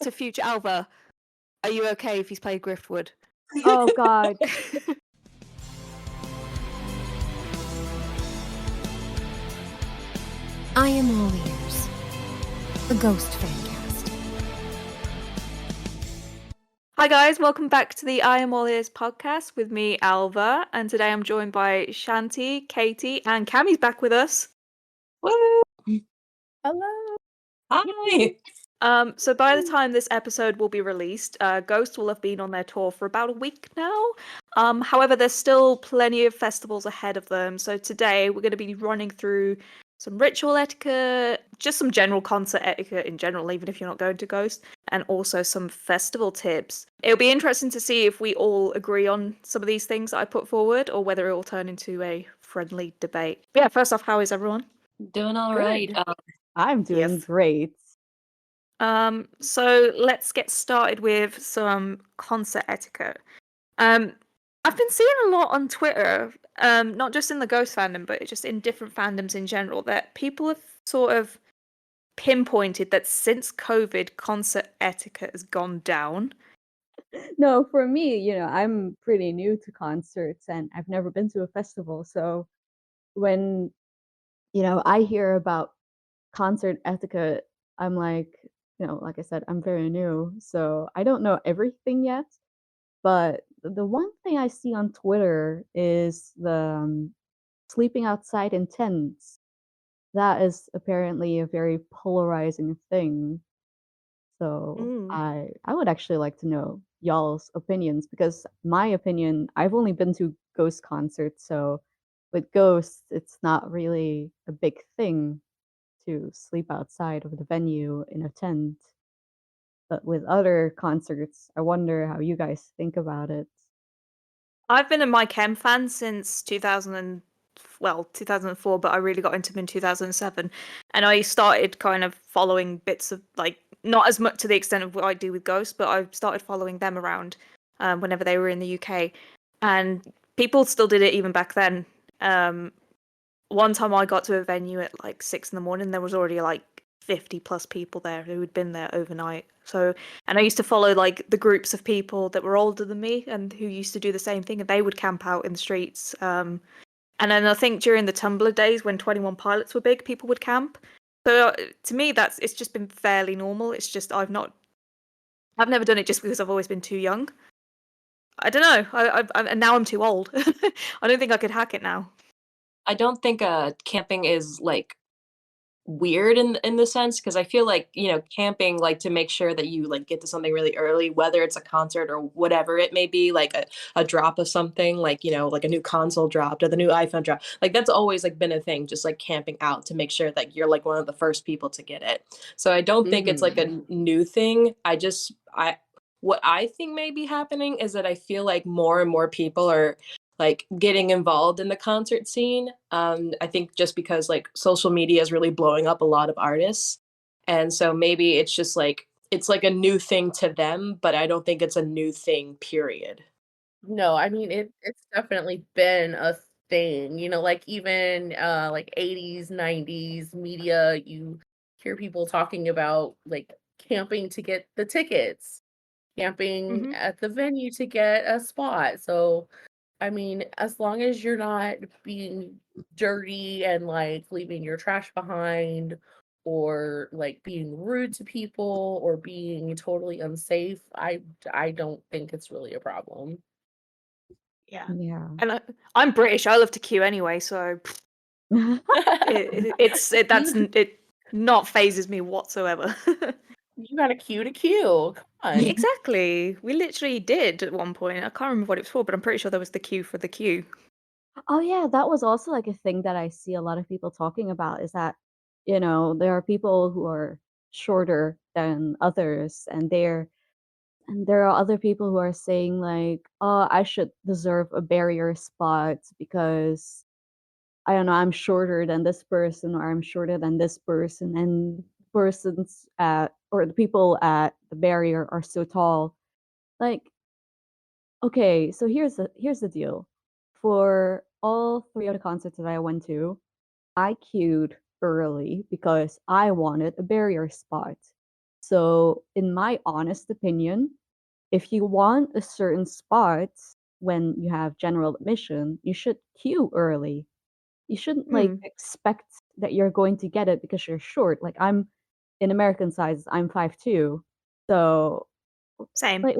to future Alva, are you okay if he's played Griftwood? Oh God. I am all ears. The Ghost Fancast. Hi guys, welcome back to the I Am All Ears podcast with me, Alva, and today I'm joined by Shanti, Katie, and Cammy's back with us. Woo! Hello. Hi! So by the time this episode will be released, Ghost will have been on their tour for about a week now. However, there's still plenty of festivals ahead of them, so today we're going to be running through some ritual etiquette, just some general concert etiquette in general, even if you're not going to Ghost, and also some festival tips. It'll be interesting to see if we all agree on some of these things that I put forward, or whether it will turn into a friendly debate. But yeah, first off, how is everyone? Doing all right. Good. I'm doing Yes. great. So let's get started with some concert etiquette. I've been seeing a lot on Twitter, not just in the Ghost fandom, but just in different fandoms in general, that people have sort of pinpointed that since COVID, concert etiquette has gone down. No, for me, I'm pretty new to concerts and I've never been to a festival. So when, I hear about concert etiquette, I'm like, like I said, I'm very new. So I don't know everything yet. But the one thing I see on Twitter is the sleeping outside in tents. That is apparently a very polarizing thing. So Mm. I would actually like to know y'all's opinions because my opinion, I've only been to Ghost concerts, so with Ghost, it's not really a big thing to sleep outside of the venue in a tent. But with other concerts, I wonder how you guys think about it. I've been a My Chem fan since 2004, but I really got into them in 2007. And I started kind of following bits of, like, not as much to the extent of what I do with Ghost, but I started following them around whenever they were in the UK. And people still did it even back then. One time I got to a venue at like 6 in the morning, there was already like 50 plus people there who had been there overnight. So, and I used to follow like the groups of people that were older than me and who used to do the same thing, and they would camp out in the streets. And then I think during the Tumblr days when 21 Pilots were big, people would camp. So to me, it's just been fairly normal. It's just I've never done it just because I've always been too young. I don't know. And now I'm too old. I don't think I could hack it now. I don't think camping is like weird in the sense because I feel like camping like to make sure that you like get to something really early, whether it's a concert or whatever it may be, like a drop of something, like like a new console dropped or the new iPhone dropped. Like that's always like been a thing, just like camping out to make sure that you're like one of the first people to get it. So I don't think it's like a new thing. I what I think may be happening is that I feel like more and more people are like getting involved in the concert scene. I think just because like social media is really blowing up a lot of artists. And so maybe it's just like it's like a new thing to them, but I don't think it's a new thing, period. No, I mean it's definitely been a thing, like even like 80s, 90s media, you hear people talking about like camping to get the tickets, camping Hmm. at the venue to get a spot. So, I mean, as long as you're not being dirty and like leaving your trash behind or like being rude to people or being totally unsafe, I don't think it's really a problem. Yeah. Yeah. And I'm British. I love to queue anyway, so it not phases me whatsoever. You got a queue to queue. Come on. Exactly. We literally did at one point. I can't remember what it was for, but I'm pretty sure there was the queue for the queue. Oh yeah, that was also like a thing that I see a lot of people talking about is that, there are people who are shorter than others and there are other people who are saying like, "Oh, I should deserve a barrier spot because I don't know, I'm shorter than this person or I'm shorter than this person and persons at or the people at the barrier are so tall." Like, okay, so here's the deal. For all three of the concerts that I went to, I queued early because I wanted a barrier spot. So, in my honest opinion, if you want a certain spot when you have general admission, you should queue early. You shouldn't like Mm, expect that you're going to get it because you're short. Like I'm in American size, I'm 5'2". So same. like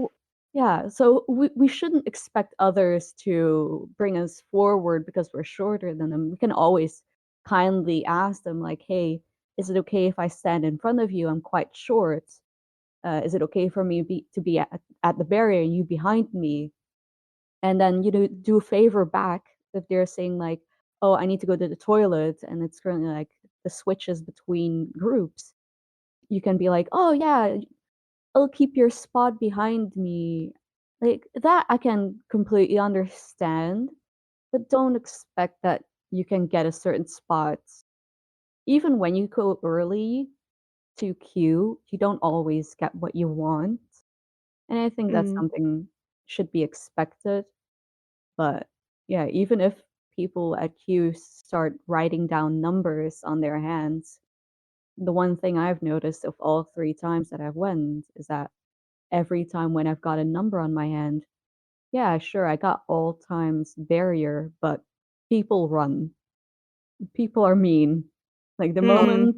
yeah, so we shouldn't expect others to bring us forward because we're shorter than them. We can always kindly ask them like, "Hey, is it okay if I stand in front of you? I'm quite short. Is it okay for me to be at the barrier and you behind me?" And then, do a favor back if they're saying like, "Oh, I need to go to the toilet," and it's currently like the switches between groups. You can be like, "Oh yeah, I'll keep your spot behind me." Like that I can completely understand, but don't expect that you can get a certain spot. Even when you go early to queue, you don't always get what you want. And I think that's Mm. something should be expected. But yeah, even if people at queue start writing down numbers on their hands, the one thing I've noticed of all 3 times that I've went is that every time when I've got a number on my hand, yeah, sure, I got all times barrier, but people run. People are mean. Like Mm.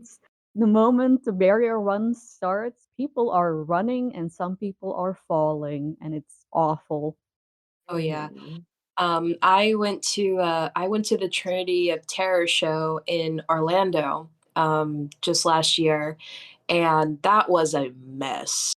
the moment the barrier run starts, people are running and some people are falling and it's awful. Oh yeah. Mhm. I went to the Trinity of Terror show in Orlando just last year, and that was a mess.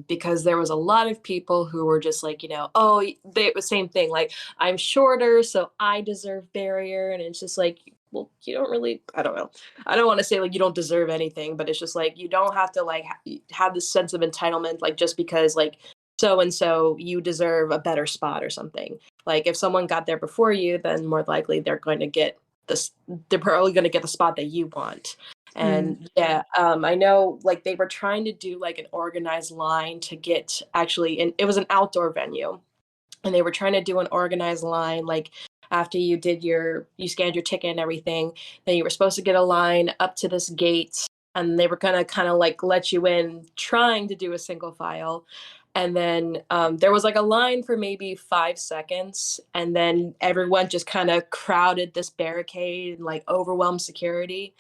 Because there was a lot of people who were just like, oh, they the same thing, like I'm shorter, so I deserve barrier, and it's just like, well, you don't really. I don't know. I don't want to say like you don't deserve anything, but it's just like you don't have to like have this sense of entitlement, like just because like so and so you deserve a better spot or something. Like if someone got there before you, then more likely they're going to get this. They're probably going to get the spot that you want. Mm. And yeah, I know like they were trying to do like an organized line to get actually, and it was an outdoor venue, and they were trying to do an organized line like after you scanned your ticket and everything, then you were supposed to get a line up to this gate, and they were gonna kind of like let you in trying to do a single file. And then there was like a line for maybe 5 seconds, and then everyone just kind of crowded this barricade and like overwhelmed security,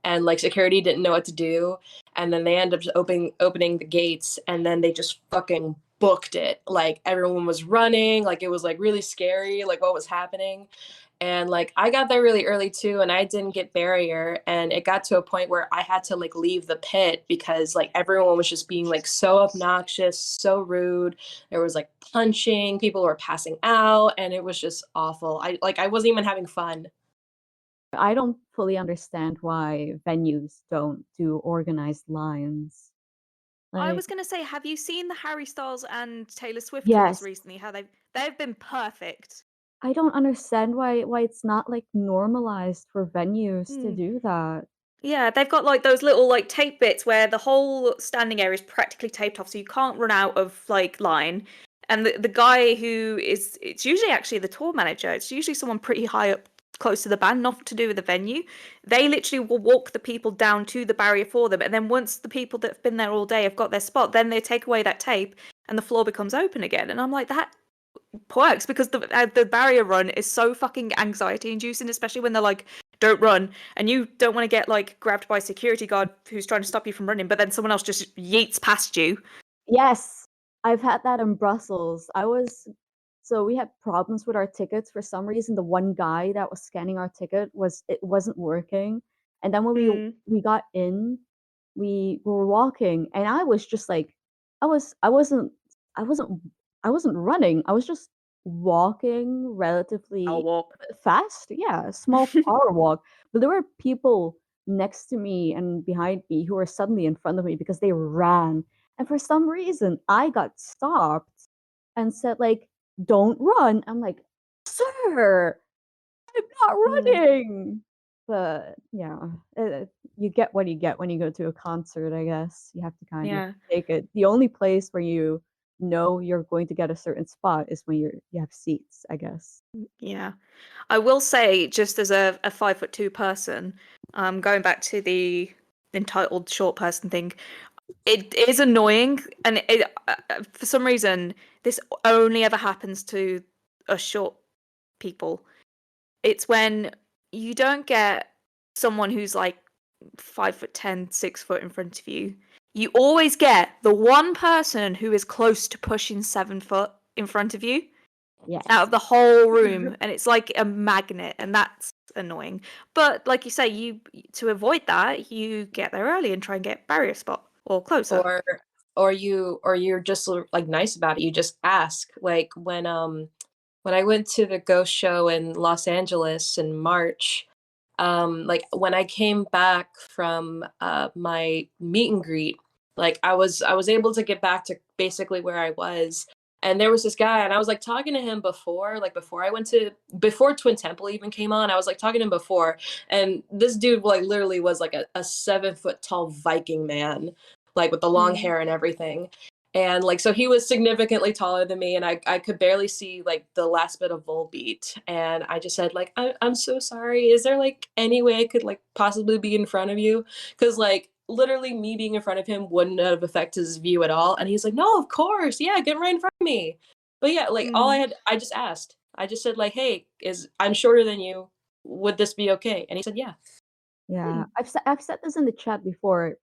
and like security didn't know what to do, and then they ended up opening the gates, and then they just fucking booked it. Like everyone was running, like it was like really scary, like what was happening. And like I got there really early too, and I didn't get barrier, and it got to a point where I had to like leave the pit because like everyone was just being like so obnoxious, so rude. There was like punching, people were passing out, and it was just awful. I wasn't even having fun. I don't fully understand why venues don't do organized lines. I Like, was gonna say, have you seen the Harry Styles and Taylor Swift tours yes, recently? How they've been perfect. I don't understand why it's not like normalized for venues to Mm. do that. Yeah, they've got like those little like tape bits where the whole standing area is practically taped off, so you can't run out of like line. And the guy who is, it's usually actually the tour manager. It's usually someone pretty high up, close to the band, nothing to do with the venue. They literally will walk the people down to the barrier for them, and then once the people that have been there all day have got their spot, then they take away that tape, and the floor becomes open again. And I'm like, that works because the barrier run is so fucking anxiety inducing, especially when they're like, don't run, and you don't want to get like grabbed by a security guard who's trying to stop you from running, but then someone else just yeets past you. Yes, I've had that in Brussels. So we had problems with our tickets for some reason. The one guy that was scanning our ticket it wasn't working. And then when Mm. we got in, we were walking and I was just like I was I wasn't I wasn't I wasn't running. I was just walking I'll relatively walk. fast. Yeah, a small power walk. But there were people next to me and behind me who were suddenly in front of me because they ran. And for some reason, I got stopped and said like, "Don't run." I'm like, "Sir, I'm not Mm. running." But yeah, you get what you get when you go to a concert, I guess. You have to kind of Yeah. take it. The only place where you know you're going to get a certain spot is when you have seats, I guess. Yeah. I will say, just as a 5'2" person, going back to the entitled short person thing, It is annoying, and for some reason, this only ever happens to us short people. It's when you don't get someone who's like 5'10", 6 foot in front of you. You always get the one person who is close to pushing 7 foot in front of you Yes. out of the whole room, and it's like a magnet, and that's annoying. But like you say, to avoid that, you get there early and try and get barrier spot or closer. Or you're just like nice about it. You just ask. Like when I went to the Ghost show in Los Angeles in March, like when I came back from my meet and greet, like I was able to get back to basically where I was. And there was this guy, and I was like talking to him before, like before Twin Temple even came on. I was like talking to him before, and this dude like literally was like a 7 foot tall Viking man, like with the long hair and everything. And like so he was significantly taller than me, and I could barely see like the last bit of Volbeat. And I just said like I'm so sorry. Is there like any way I could like possibly be in front of you? Because like literally me being in front of him wouldn't have affected his view at all. And he's like, no, of course, yeah, get right in front of me. But yeah, like I just asked. I just said like, hey, I'm shorter than you. Would this be okay? And he said, yeah. Yeah, I've said this in the chat before.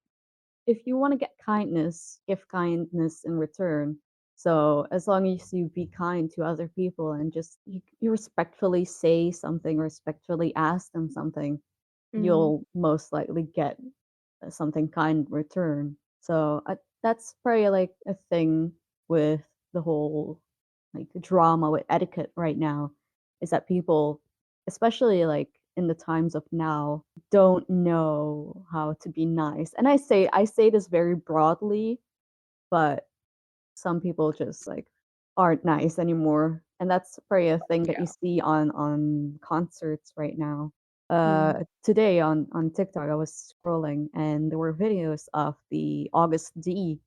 If you want to get kindness, give kindness in return. So as long as you be kind to other people and just you respectfully say something, respectfully ask them something, you'll most likely get something kind in return. So that's probably like a thing with the whole like drama with etiquette right now, is that people, especially like in the times of now, don't know how to be nice. And I say this very broadly, but some people just like aren't nice anymore, and that's probably a thing that you see on concerts right now. Today on TikTok, I was scrolling and there were videos of the August D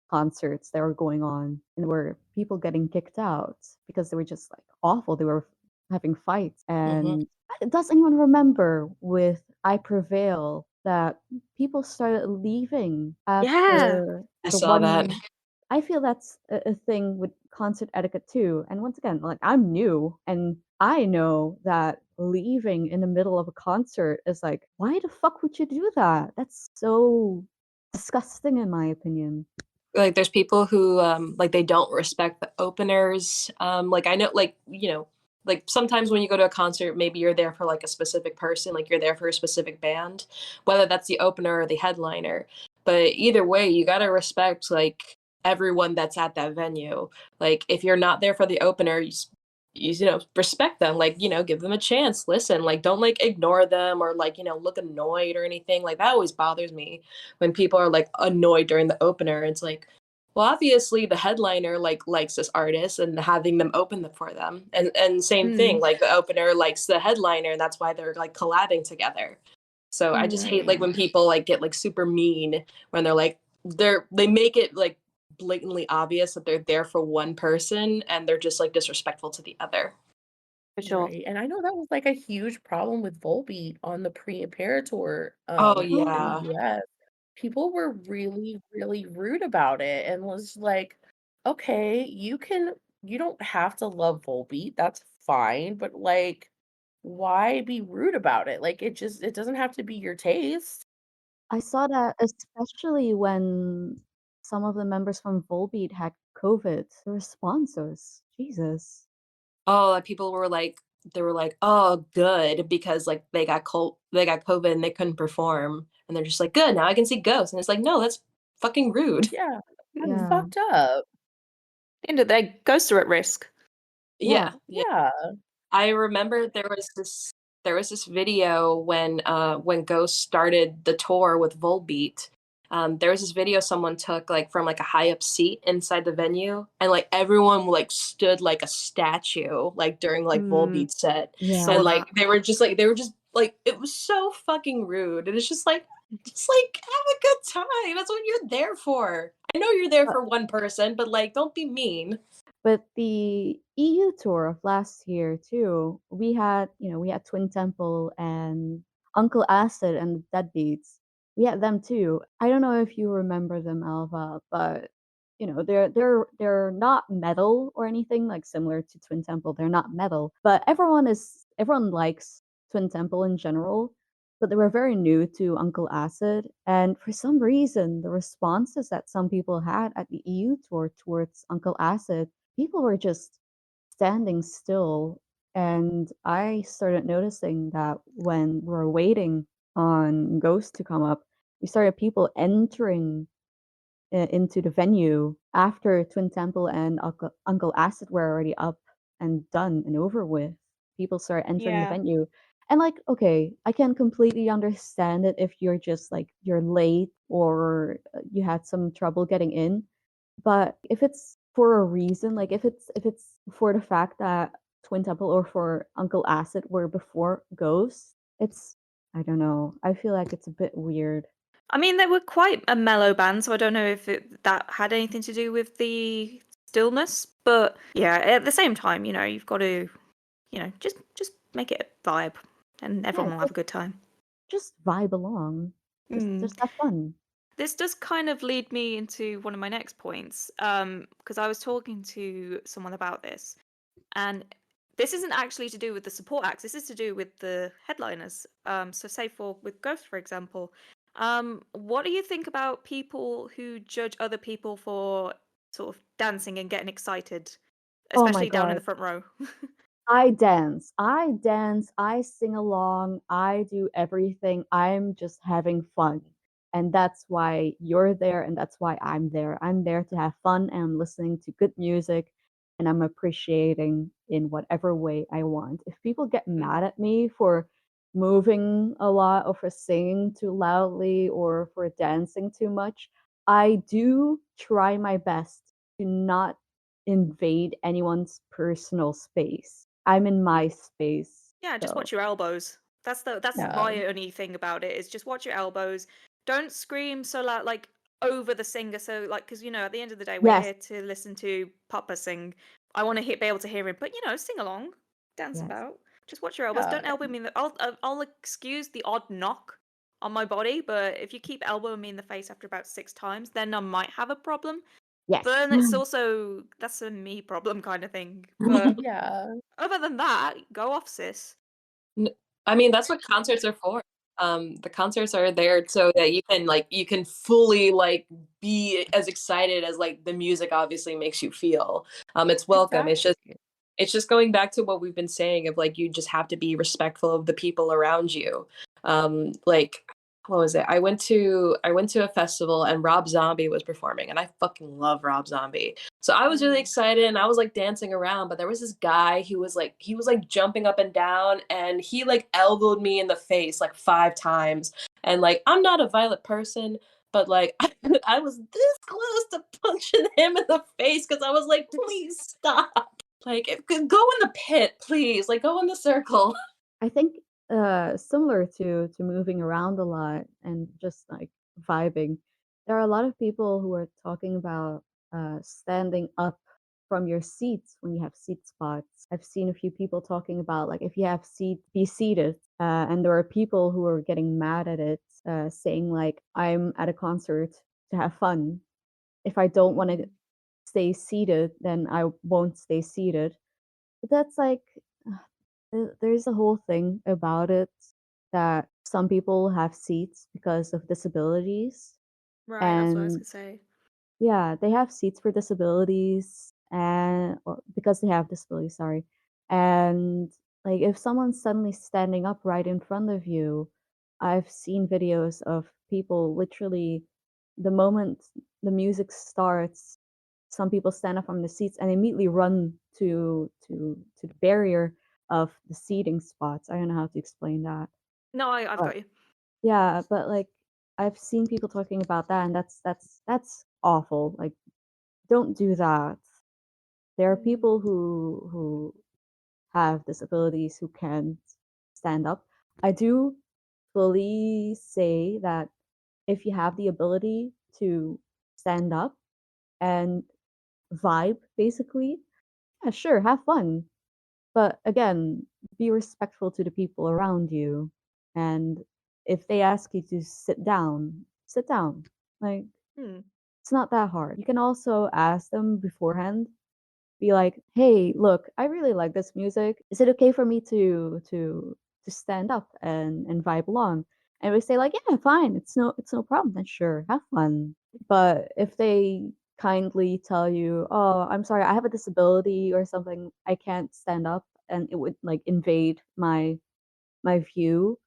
concerts that were going on, and there were people getting kicked out because they were just like awful. They were having fights. And does anyone remember with I Prevail that people started leaving Yeah. after I the saw that. one? I feel that's a thing with concert etiquette too. And once again, like I'm new and I know that leaving in the middle of a concert is like, why the fuck would you do that? That's so disgusting in my opinion. Like there's people who like they don't respect the openers. Like I know like, you know, like sometimes when you go to a concert, maybe you're there for like a specific person, like you're there for a specific band, whether that's the opener or the headliner. But either way, you got to respect like everyone that's at that venue. Like if you're not there for the opener, you know, respect them, like, you know, give them a chance, listen, like don't like ignore them or like, you know, look annoyed or anything. Like that always bothers me when people are like annoyed during the opener. It's like, well, obviously the headliner like likes this artist and having them open for them, and same thing, like the opener likes the headliner and that's why they're like collabing together. So I just hate like when people like get like super mean when they're like they make it like blatantly obvious that they're there for one person and they're just like disrespectful to the other. For sure. Right, and I know that was, like, a huge problem with Volbeat on the pre-Imperator, Oh in yeah. the US. People were really, really rude about it and was like, "Okay, you don't have to love Volbeat, that's fine, but, like, why be rude about it? Like, it doesn't have to be your taste." I saw that especially when some of the members from Volbeat had COVID. The responses, Jesus. Oh, like people were like they were like, "Oh, good," because like they got COVID and they couldn't perform, and they're just like, "Good, now I can see ghosts." And it's like, "No, that's fucking rude." Yeah, that's Yeah. fucked up. End of the day, ghosts are at risk. Yeah, yeah. Yeah. I remember there was this video when Ghost started the tour with Volbeat. There was this video someone took like from like a high up seat inside the venue, and like everyone like stood like a statue like during like Volbeat set, Yeah. Saw and like that. they were just like it was so fucking rude, and it's just like have a good time. That's what you're there for. I know you're there But for one person, but like don't be mean. but the EU tour of last year too, we had Twin Temple and Uncle Acid and the Deadbeats. Yeah, them too. I don't know if you remember them, Alva, but they're not metal or anything like similar to Twin Temple. They're not metal, but everyone likes Twin Temple in general. But they were very new to Uncle Acid, and for some reason, the responses that some people had at the EU tour towards Uncle Acid, people were just standing still. And I started noticing that when we were waiting on Ghost to come up, we started people entering into the venue after Twin Temple and Uncle Acid were already up and done and over with. People started entering the Yeah. venue. And like, okay, I can completely understand it if you're just like you're late or you had some trouble getting in. But if it's for a reason, like if it's for the fact that Twin Temple or for Uncle Acid were before Ghost, it's I don't know. I feel like it's a bit weird. I mean, they were quite a mellow band, so I don't know if that had anything to do with the stillness. But yeah, at the same time, you've got to, just make it a vibe, and Yeah, everyone will have a good time. just vibe along. Just Mm. just have fun. This does kind of lead me into one of my next points, because I was talking to someone about this, and this isn't actually to do with the support acts. This is to do with the headliners. So say with Ghost, for example, what do you think about people who judge other people for sort of dancing and getting excited, Oh my especially down in god. the front row? I dance, I sing along, I do everything. I'm just having fun. And that's why you're there and that's why I'm there. I'm there to have fun and I'm listening to good music and I'm appreciating in whatever way I want. If people get Mm. mad at me for moving a lot or for singing too loudly or for dancing too much, I do try my best to not invade anyone's personal space. I'm in my space. Yeah, just So, watch your elbows. That's Yeah. my only thing about it is just watch your elbows. Don't scream so loud, like over the singer. So like, because at the end of the day, we're yes, here to listen to Papa sing. I want to be able to hear him, but sing along, dance yes. about. Just watch your elbows. Yeah. Don't elbow me in the. I'll excuse the odd knock on my body, but if you keep elbowing me in the face after about 6 times, then I might have a problem. Yes. But then it's also that's a me problem kind of thing. But Yeah. other than that, go off, sis. N I mean, that's what concerts are for. The concerts are there so that you can fully, be as excited as, the music obviously makes you feel. It's welcome. Exactly. It's just going back to what we've been saying of, you just have to be respectful of the people around you. Like, what was it? I went to a festival and Rob Zombie was performing, and I fucking love Rob Zombie. So I was really excited and I was dancing around, but there was this guy who was jumping up and down and he elbowed me in the face 5 times. And I'm not a violent person, but I was this close to punching him in the face because I was like, please stop. Go in the pit, please. Go in the circle. I think similar to moving around a lot and just like vibing, there are a lot of people who are talking about standing up from your seats when you have seat spots. I've seen a few people talking about like if you have seat, be seated. And there are people who are getting mad at it, saying like I'm at a concert to have fun. If I don't want to stay seated, then I won't stay seated. But that's like there's a whole thing about it that some people have seats because of disabilities. Right, that's what I was And gonna say. yeah, they have seats for disabilities and or because they have disabilities, sorry. And like if someone's suddenly standing up right in front of you, I've seen videos of people literally the moment the music starts, some people stand up from the seats and immediately run to the barrier of the seating spots. I don't know how to explain that. No, I've But got you. yeah, but like I've seen people talking about that and that's awful. Like don't do that. There are people who have disabilities who can't stand up. I do fully say that if you have the ability to stand up and vibe basically, yeah, sure, have fun. But again, be respectful to the people around you and if they ask you to sit down, sit down. Like, Hmm. it's not that hard. You can also ask them beforehand, be like, "Hey, look, I really like this music. Is it okay for me to stand up and vibe along?" And we say like, "Yeah, fine. It's no problem. Then sure, have fun." But if they kindly tell you, "Oh, I'm sorry, I have a disability or something. I can't stand up," and it would like invade my view,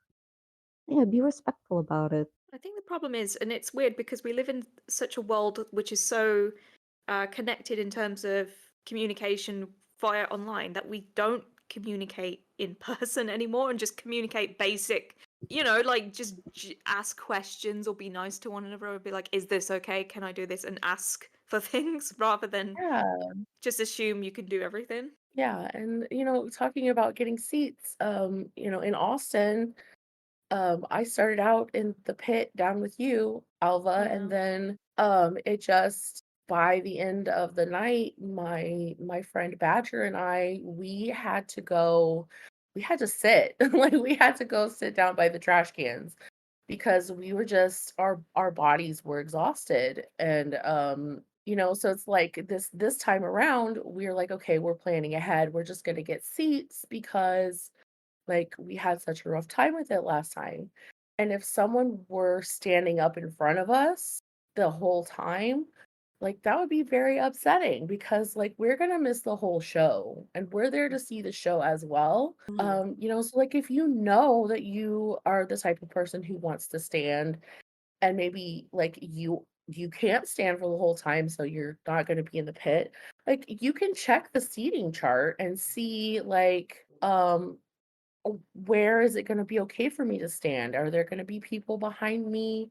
yeah, be respectful about it. I think the problem is, and it's weird because we live in such a world which is so connected in terms of communication via online that we don't communicate in person anymore and just communicate basic, like just ask questions or be nice to one another or be like, is this okay? Can I do this? And ask for things rather than Yeah. just assume you can do everything. Yeah, and talking about getting seats, in Austin, I started out in the pit down with you, Alva, and Yeah. then it just by the end of the night, my friend Badger and I, we had to sit. Like we had to go sit down by the trash cans because we were just our bodies were exhausted. And so it's like this time around, we're like, okay, we're planning ahead. We're just gonna get seats because like, we had such a rough time with it last time. And if someone were standing up in front of us the whole time, like, that would be very upsetting because, like, we're gonna miss the whole show, and we're there to see the show as well. So, like, if you know that you are the type of person who wants to stand and maybe, like, you can't stand for the whole time, so you're not gonna be in the pit, like, you can check the seating chart and see, like, where is it gonna be okay for me to stand? Are there gonna be people behind me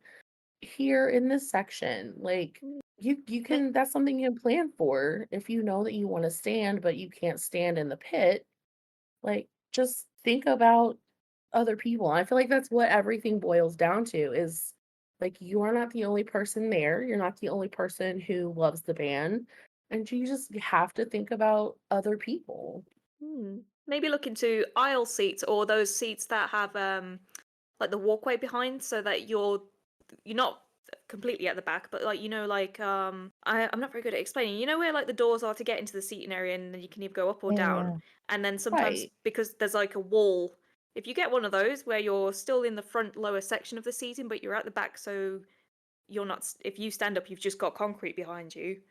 here in this section? Like, Mm. you Ma- can that's something you can plan for if you know that you wanna stand, but you can't stand in the pit, like, just think about other people. I feel like that's what everything boils down to is, like, you are not the only person there, you're not the only person who loves the band, and you just have to think about other people. Maybe look into aisle seats or those seats that have like the walkway behind so that you're not completely at the back, but like I'm not very good at explaining. You know where like the doors are to get into the seating area and then you can either go up or Yeah, down. yeah. And then sometimes Right. because there's like a wall, if you get one of those where you're still in the front lower section of the seating but you're at the back so you're not if you stand up you've just got concrete behind you.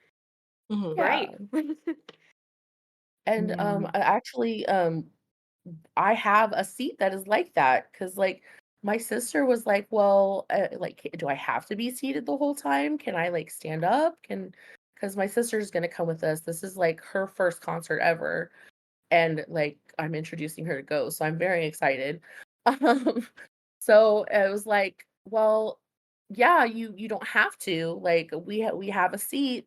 Mhm. Yeah. Great. And, Yeah. I actually, I have a seat that is like that because, like, my sister was like, "Well, like, do I have to be seated the whole time? Can I, like, stand up? Because my sister's gonna come with us. This is, like, her first concert ever, and, like, I'm introducing her to go, so I'm very excited." Um, so it was like, "Well, yeah, you don't have to, like, we have a seat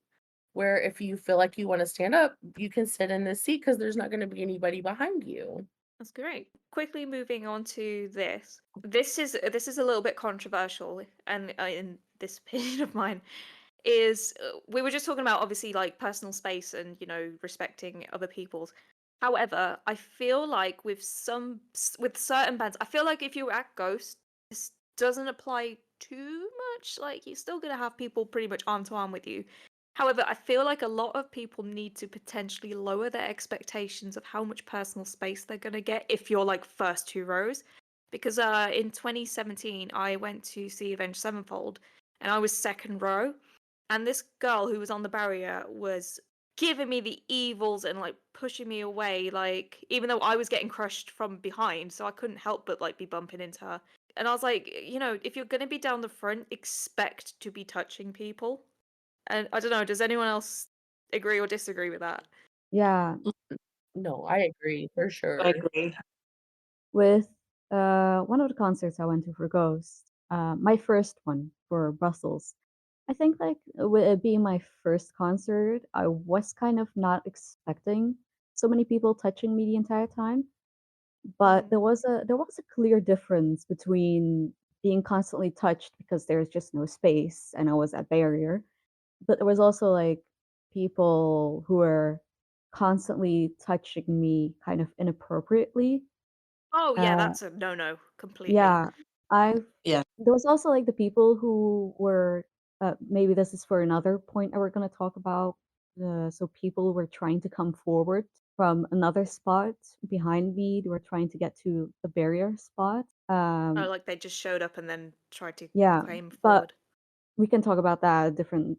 where if you feel like you wanna stand up, you can sit in this seat because there's not gonna be anybody behind you." That's great. Quickly moving on to this. This is a little bit controversial, and in this opinion of mine, is we were just talking about obviously like personal space and respecting other people's. However, I feel like with certain bands, I feel like if you're at Ghost, this doesn't apply too much. Like you're still gonna have people pretty much arm to arm with you. However, I feel like a lot of people need to potentially lower their expectations of how much personal space they're gonna get if you're like first two rows. Because in 2017, I went to see Avenged Sevenfold, and I was second row, and this girl who was on the barrier was giving me the evils and like pushing me away, like even though I was getting crushed from behind, so I couldn't help but like be bumping into her. And I was like, if you're gonna be down the front, expect to be touching people. And I don't know, does anyone else agree or disagree with that? Yeah, No, I agree for I sure. agree. with one of the concerts I went to for Ghost, my first one for Brussels. I think like with it being my first concert, I was kind of not expecting so many people touching me the entire time. But Mm. there was a clear difference between being constantly touched because there's just no space and I was at barrier, but there was also like people who were constantly touching me kind of inappropriately. Oh yeah, Uh, that's a no-no completely. yeah, I've Yeah. there was also like the people who were maybe this is for another point that we're going to talk about. So people were trying to come forward from another spot behind me. They were trying to get to the barrier spot. Oh, like they just showed up and then tried to Yeah, claim but forward. we can talk about that at a different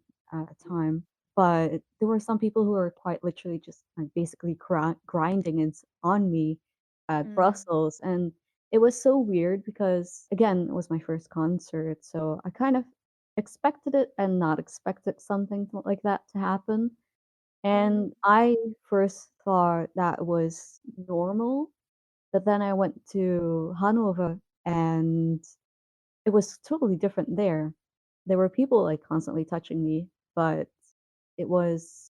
time. But there were some people who were quite literally just like basically grinding on me at Brussels, and it was so weird because again, it was my first concert, so I kind of expected it and not expected something like that to happen. And I first thought that was normal, but then I went to Hanover and it was totally different there. There were people, like, constantly touching me, but it was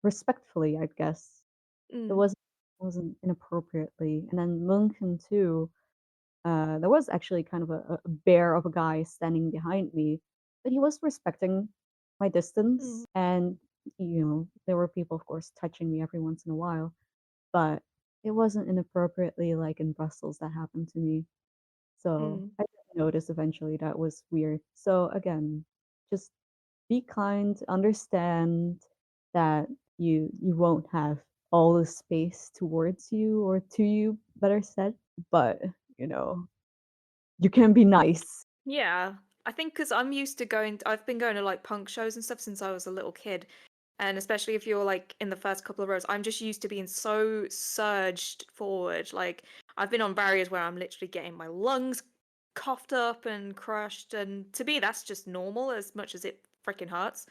respectfully, I guess. It Mm. wasn't inappropriately. And then München too, there was actually kind of a bear of a guy standing behind me, but he was respecting my distance, and, there were people, of course, touching me every once in a while, but it wasn't inappropriately like in Brussels that happened to me. So Mm. I did notice eventually that was weird. So again, just be kind, understand that you won't have all the space towards you or to you, better said, but you know, you can be nice. Yeah, I think because I'm used to I've been going to like punk shows and stuff since I was a little kid. And especially if you're like in the first couple of rows, I'm just used to being so surged forward. Like I've been on barriers where I'm literally getting my lungs coughed up and crushed. And to me, that's just normal as much as it freaking hurts.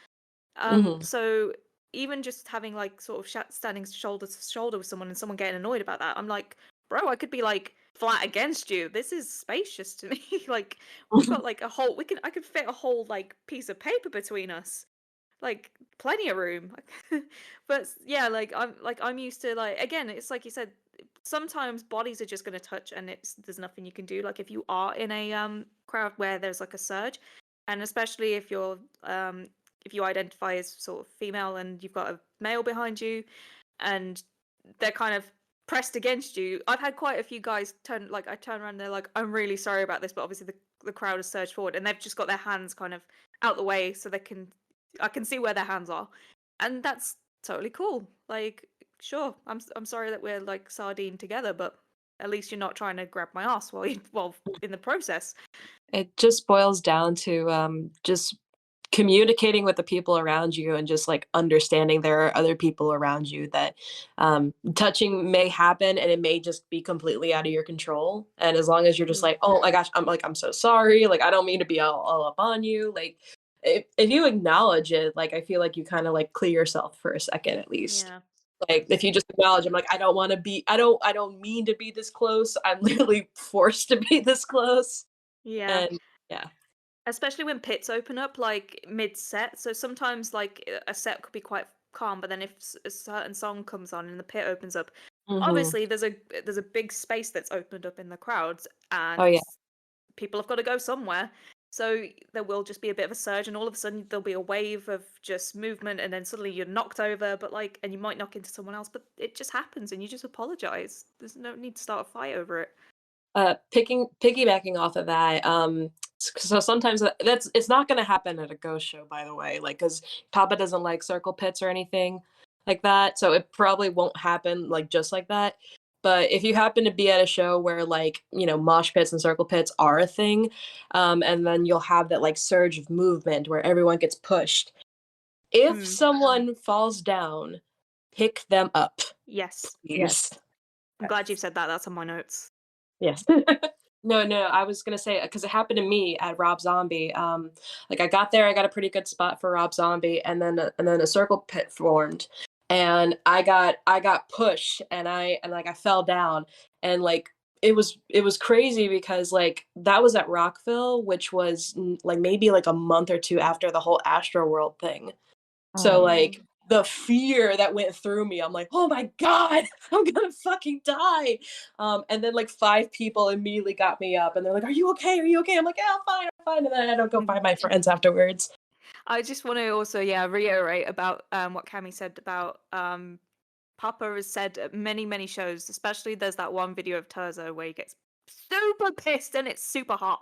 Hmm. So even just having like sort of standing shoulder to shoulder with someone and someone getting annoyed about that, I'm like, bro, I could be like flat against you. This is spacious to me. Like we've got like a whole, I could fit a whole like piece of paper between us, like plenty of room. But yeah, I'm used to like again, it's like you said, sometimes bodies are just going to touch and there's nothing you can do. Like if you are in a crowd where there's like a surge, and especially if you identify as sort of female and you've got a male behind you and they're kind of pressed against you. I've had quite a few guys I turn around and they're like, I'm really sorry about this, but obviously the crowd has surged forward and they've just got their hands kind of out the way so I can see where their hands are. And that's totally cool. Like, sure, I'm sorry that we're like sardine together, but at least you're not trying to grab my ass while in the process. It just boils down to just communicating with the people around you and just like understanding there are other people around you that touching may happen and it may just be completely out of your control. And as long as you're just like, oh my gosh, I'm so sorry. Like, I don't mean to be all up on you. Like, if you acknowledge it, like, I feel like you kind of like clear yourself for a second at least. Yeah. Like if you just acknowledge, I'm like, I don't want to be, I don't mean to be this close. I'm literally forced to be this close. Yeah. And yeah. Especially when pits open up like mid set. So sometimes like a set could be quite calm, but then if a certain song comes on and the pit opens up, Hmm. obviously there's a big space that's opened up in the crowds Oh and yeah. people have got to go somewhere. So there will just be a bit of a surge and all of a sudden there'll be a wave of just movement and then suddenly you're knocked over, but like and you might knock into someone else, but it just happens and you just apologize. There's no need to start a fight over it. Piggybacking off of that, so sometimes that's it's not going to happen at a ghost show, by the way, like because Papa doesn't like circle pits or anything like that, so it probably won't happen like just like that. But if you happen to be at a show where like mosh pits and circle pits are a thing, and then you'll have that like surge of movement where everyone gets pushed. If someone falls down, pick them up, Yes. Yes. please. I'm glad you've said that. That's on my notes. Yes. No, no, I was gonna say because it happened to me at Rob Zombie. Like I got there, I got a pretty good spot for Rob Zombie, and then a circle pit formed, and I got pushed, and I fell down, and like it was crazy because like that was at Rockville, which was like maybe like a month or two after the whole Astro World thing. So like the fear that went through me, I'm like, oh my God, I'm gonna fucking die. And then like five people immediately got me up and they're like, are you okay? Are you okay? I'm like, yeah, I'm fine, I'm fine. And then I don't go find my friends afterwards. I just want to also, reiterate about what Cami said about Papa has said at many, many shows, especially there's that one video of Terzo where he gets super pissed, and it's super hot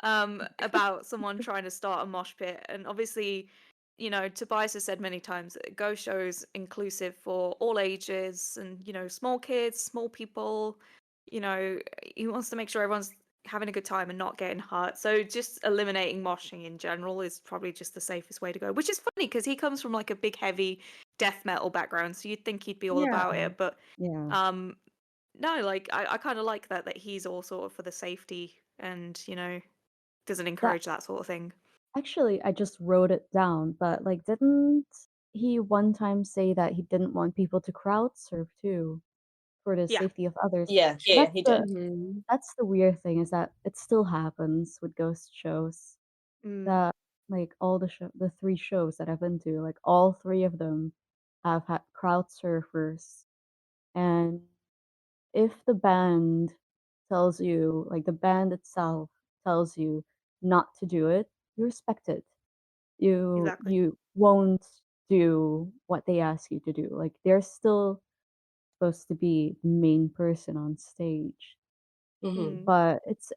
about someone trying to start a mosh pit. And obviously, Tobias has said many times that Ghost Show is inclusive for all ages and, small kids, small people. He wants to make sure everyone's having a good time and not getting hurt. So just eliminating moshing in general is probably just the safest way to go, which is funny because he comes from like a big, heavy death metal background. So you'd think he'd be all about Yeah. it. But Yeah. no, like I kind of like that he's all sort of for the safety and, doesn't That encourage that sort of thing. actually, I just wrote it down, but like, didn't he one time say that he didn't want people to crowd surf too for the Yeah. safety of others? Yeah, But yeah, he did. that's the weird thing is that it still happens with ghost shows. Mm, That like the 3 shows that I've been to, like all 3 of them have had crowd surfers, and if the band tells you, like the band itself tells you not to do it, you respect it. exactly. You won't do what they ask you to do. Like they're still supposed to be the main person on stage. Hmm. Mm, But it's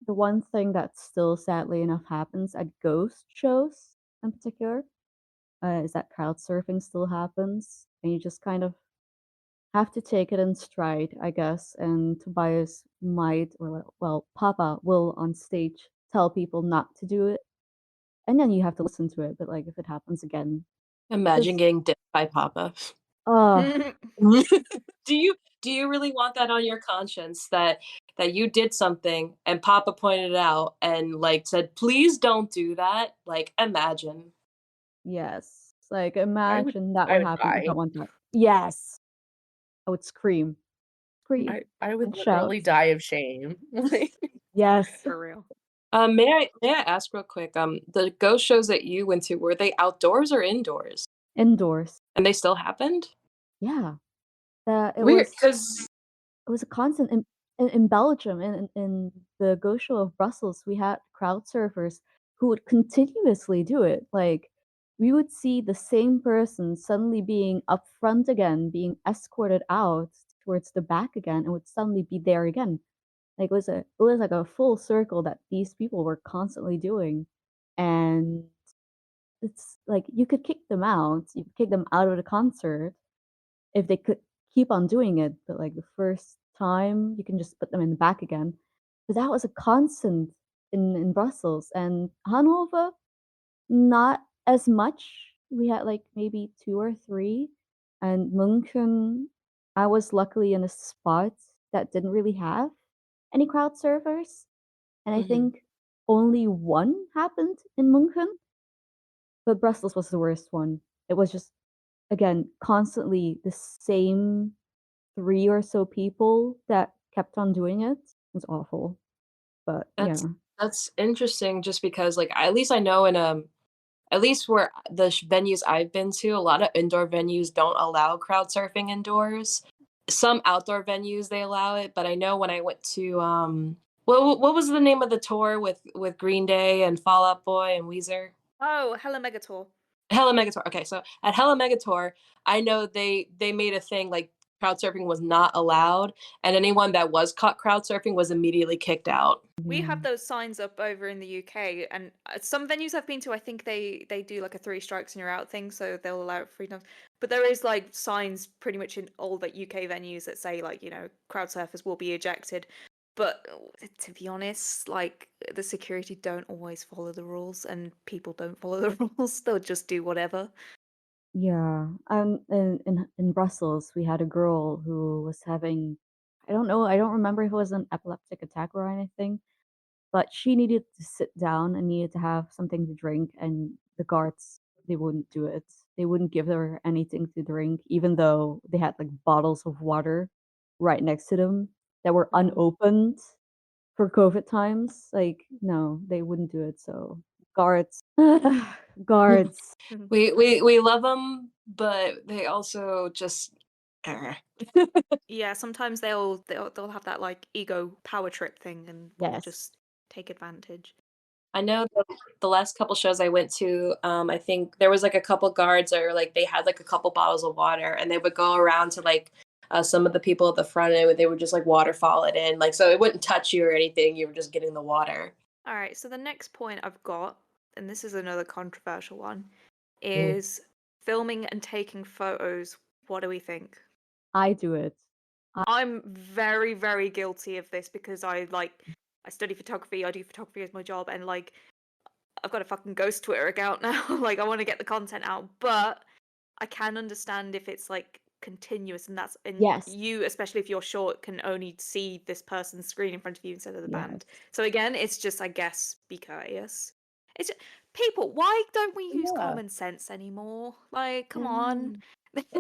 the one thing that still sadly enough happens at ghost shows in particular, is that crowd surfing still happens, and you just kind of have to take it in stride, I guess. And Tobias might, or well, Papa will on stage tell people not to do it, and then you have to listen to it. But like if it happens again, Imagine because getting dipped by Papa. uh Do you really want that on your conscience that you did something and Papa pointed it out and like said, please don't do that? Like imagine. yes, like I would imagine that I would would happen. I die. don't want that. Yes, I would scream, I would and shout. literally die of shame. Like, Yes, for real. May I ask real quick, the ghost shows that you went to, were they outdoors or indoors? indoors. And they still happened? Yeah, that Weird, because it was a constant in Belgium in the Go Show of Brussels. We had crowd surfers who would continuously do it. Like we would see the same person suddenly being up front again, being escorted out towards the back again, and would suddenly be there again. Like it was like a full circle that these people were constantly doing, and it's like you could kick them out. You could kick them out of the concert if they could keep on doing it, but like the first time, you can just put them in the back again. But that was a constant in Brussels and Hanover, not as much. We had like maybe 2 or 3, and München, I was luckily in a spot that didn't really have any crowd surfers, and I think only one happened in München, but Brussels was the worst one. It was just again constantly the same 3 or so people that kept on doing it. It was awful, but yeah. that's interesting just because like at least I know in at least where the venues I've been to, a lot of indoor venues don't allow crowd surfing indoors. Some outdoor venues they allow it, but I know when I went to what was the name of the tour with Green Day and Fall Out Boy and Weezer? Oh, Hella Megatour. Hella Megatour. Okay, so at Hella Megatour, I know they made a thing like crowd surfing was not allowed, and anyone that was caught crowd surfing was immediately kicked out. We Yeah. have those signs up over in the UK, and some venues I've been to, I think they do like a 3 strikes and you're out thing, so they'll allow it 3 times. But there is like signs pretty much in all the UK venues that say like, crowd surfers will be ejected. But to be honest, like the security don't always follow the rules, and people don't follow the rules. They'll just do whatever. Yeah. In Brussels, we had a girl who was having, I don't know, I don't remember if it was an epileptic attack or anything, but she needed to sit down and needed to have something to drink, and the guards, they wouldn't do it. They wouldn't give her anything to drink, even though they had like bottles of water right next to them that were unopened for COVID times. Like, no, they wouldn't do it. So guards, guards. We love them, but they also just. Yeah, sometimes they'll have that like ego power trip thing and will Yes. just take advantage. I know the last couple shows I went to, I think there was like a couple guards or like they had like a couple bottles of water and they would go around to like Some of the people at the front end, they would just like waterfall it in, like so it wouldn't touch you or anything. You were just getting the water. All right, so the next point I've got, and this is another controversial one, Mm. is filming and taking photos. What do we think? I do it. I'm very, very guilty of this because I study photography, I do photography as my job, and like I've got a fucking ghost Twitter account now. Like I want to get the content out, but I can understand if it's like continuous and Yes. you, especially if you're short, can only see this person's screen in front of you instead of the Yes. band. So again, it's just, I guess, be courteous. It's people, why don't we use Yeah. common sense anymore? Like, come Yeah. on.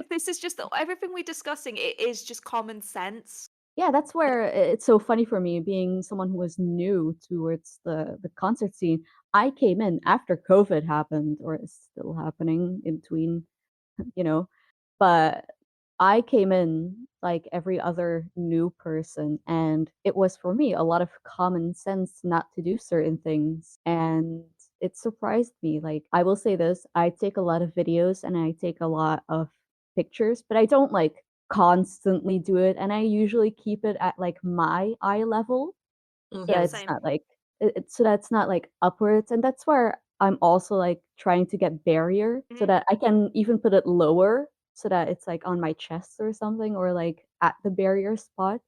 This is just everything we're discussing, it is just common sense. Yeah, that's where it's so funny for me being someone who was new towards the concert scene. I came in after COVID happened, or is still happening in between, you know. But I came in like every other new person, and it was for me a lot of common sense not to do certain things. And it surprised me. Like, I will say this, I take a lot of videos and I take a lot of pictures, but I don't like constantly do it. And I usually keep it at like my eye level so Yeah, that Mhm. it's same. not like so that's not like upwards. And that's where I'm also like trying to get barrier so Mhm. that I can even put it lower so that it's like on my chest or something or like at the barrier spot.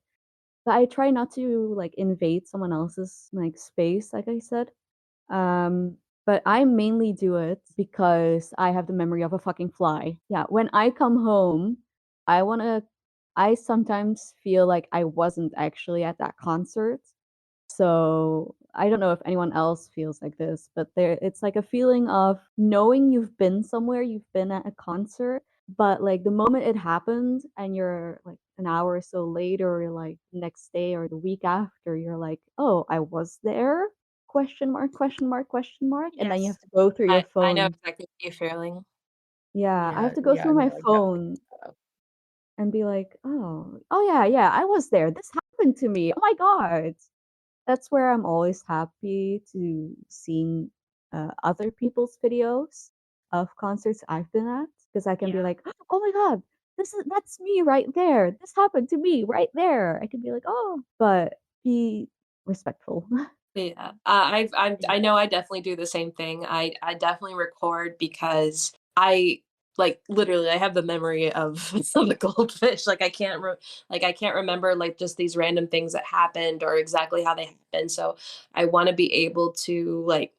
But I try not to like invade someone else's like space, like I said. Um, but I mainly do it because I have the memory of a fucking fly. Yeah, when I come home, I wanna I sometimes feel like I wasn't actually at that concert. So, I don't know if anyone else feels like this, but it's like a feeling of knowing you've been somewhere, you've been at a concert, but like the moment it happened and you're like an hour or so later or like next day or the week after, you're like, "Oh, I was there?" Question mark, question mark, question mark, and then you Yes. have to go through your I know phone. exactly what you're feeling. Yeah, I Yeah, have to go yeah, through no, my I definitely phone get that. and be like, "Oh, yeah, yeah, I was there. This happened to me. Oh my god." That's where I'm always happy to seeing, other people's videos of concerts I've been at because I can be Yeah. like, "Oh my god, that's me right there. This happened to me right there." I can be like, "Oh," but be respectful. Yeah, I Yeah. know I definitely do the same thing. I definitely record because I like literally I have the memory of of the goldfish. Like I can't remember like just these random things that happened or exactly how they happened. So I want to be able to like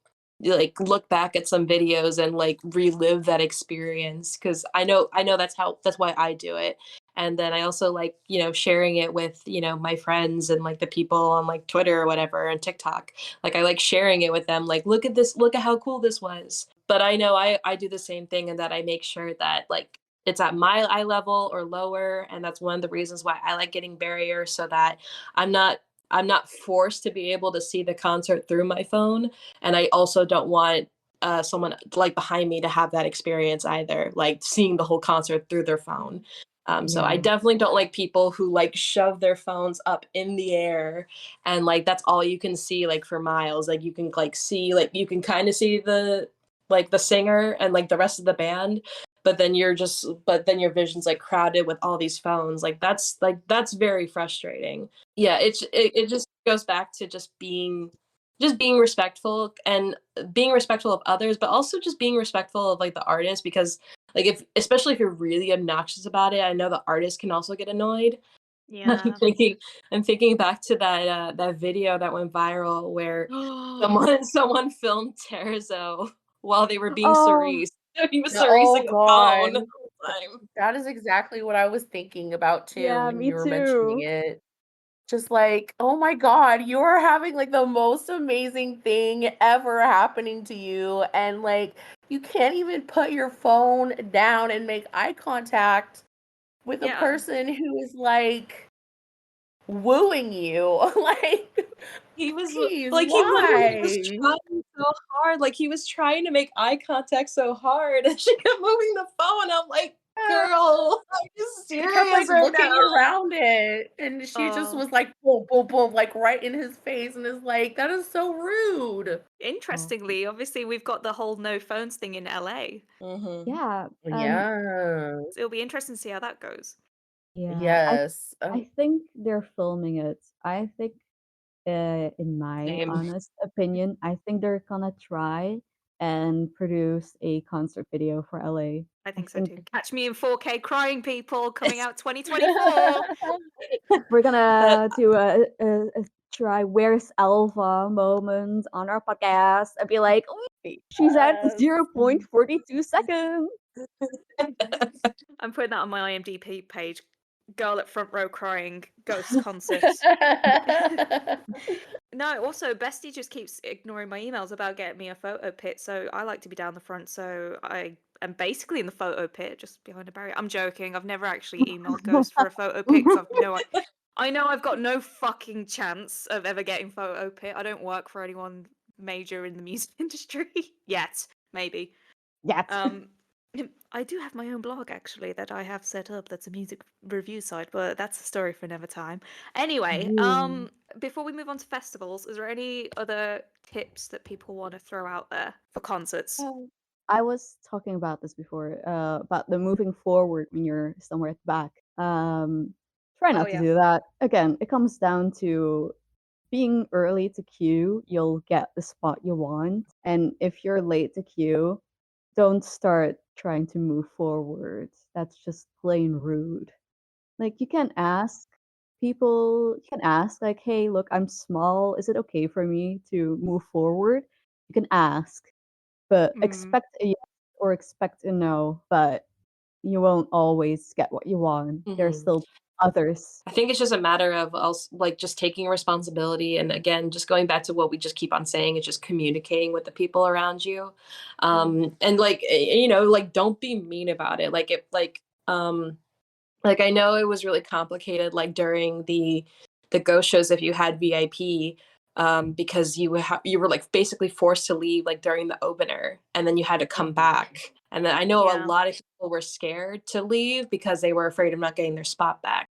look back at some videos and like relive that experience because I know that's why I do it. And then I also like, sharing it with, my friends and like the people on like Twitter or whatever and TikTok. Like I like sharing it with them, like, look at this, look at how cool this was. But I know I do the same thing and that I make sure that like it's at my eye level or lower. And that's one of the reasons why I like getting barrier so that I'm not I'm not forced to be able to see the concert through my phone. And I also don't want someone like behind me to have that experience either, like seeing the whole concert through their phone. So I Yeah. definitely don't like people who like shove their phones up in the air and like that's all you can see like for miles. Like you can like see like you can kind of see the singer and like the rest of the band, but then your vision's like crowded with all these phones. Like that's very frustrating. Yeah, it just goes back to just being respectful and being respectful of others, but also just being respectful of like the artist because like if especially if you're really obnoxious about it, I know the artist can also get annoyed. I'm Yeah. thinking I'm thinking back to that video that went viral where Oh, someone filmed Terzo while they were being Oh, Cerise. He was Yeah, oh Cerising a phone god. the whole time. That is exactly what I was thinking about too yeah, when me you were mentioning too. it. Just like, oh my god, you are having like the most amazing thing ever happening to you. And like, you can't even put your phone down and make eye contact with a yeah. person who is like wooing you. Like, He was please, like he literally was why? trying so hard. Like he was trying to make eye contact so hard and she kept moving the phone. I'm like, girl, are you He kept like serious right looking now? around it, and she just Oh, was like, boom, boom, boom, like right in his face, and is like, that is so rude. Oh, interestingly, obviously we've got the whole no phones thing in LA. Mm-hmm. yeah, Yeah. So it'll be interesting to see how that goes. Yeah, Yes. I think they're filming it. I think, in my Same. honest opinion, I think they're gonna try and produce a concert video for LA. I I think so think too. Catch Me in 4K Crying People coming out 2024. we're That gonna do a try "Where's Alpha" moment on our podcast and be like, "Oh, she's at Yes. 0.42 seconds." I'm putting that on my IMDb page. Girl at front row crying, ghost concert. No, also Bestie just keeps ignoring my emails about getting me a photo pit, so I like to be down the front, so I am basically in the photo pit, just behind a barrier. I'm joking. I've never actually emailed Ghost for a photo pit because I know I've got no fucking chance of ever getting photo pit. I don't work for anyone major in the music industry yet, maybe. Yet. I do have my own blog actually that I have set up. That's a music review site, but that's a story for another time. Anyway, Ooh. before we move on to festivals, is there any other tips that people want to throw out there for concerts? I was talking about this before, about the moving forward when you're somewhere at the back. Try Oh not to yeah. do that. Again, it comes down to being early to queue, you'll get the spot you want. And if you're late to queue, don't start trying to move forward. That's just plain rude. Like, you can ask, like, hey, look, I'm small. Is it okay for me to move forward? You can ask, but Mm, expect a yes or expect a no, but you won't always get what you want. There's Mhm. still others. I think it's just a matter of also like just taking responsibility, and again just going back to what we just keep on saying is just communicating with the people around you, and like like don't be mean about it. Like like I know it was really complicated like during the ghost shows if you had VIP, because you were like basically forced to leave like during the opener and then you had to come back. And then I know a yeah. lot of people were scared to leave because they were afraid of not getting their spot back.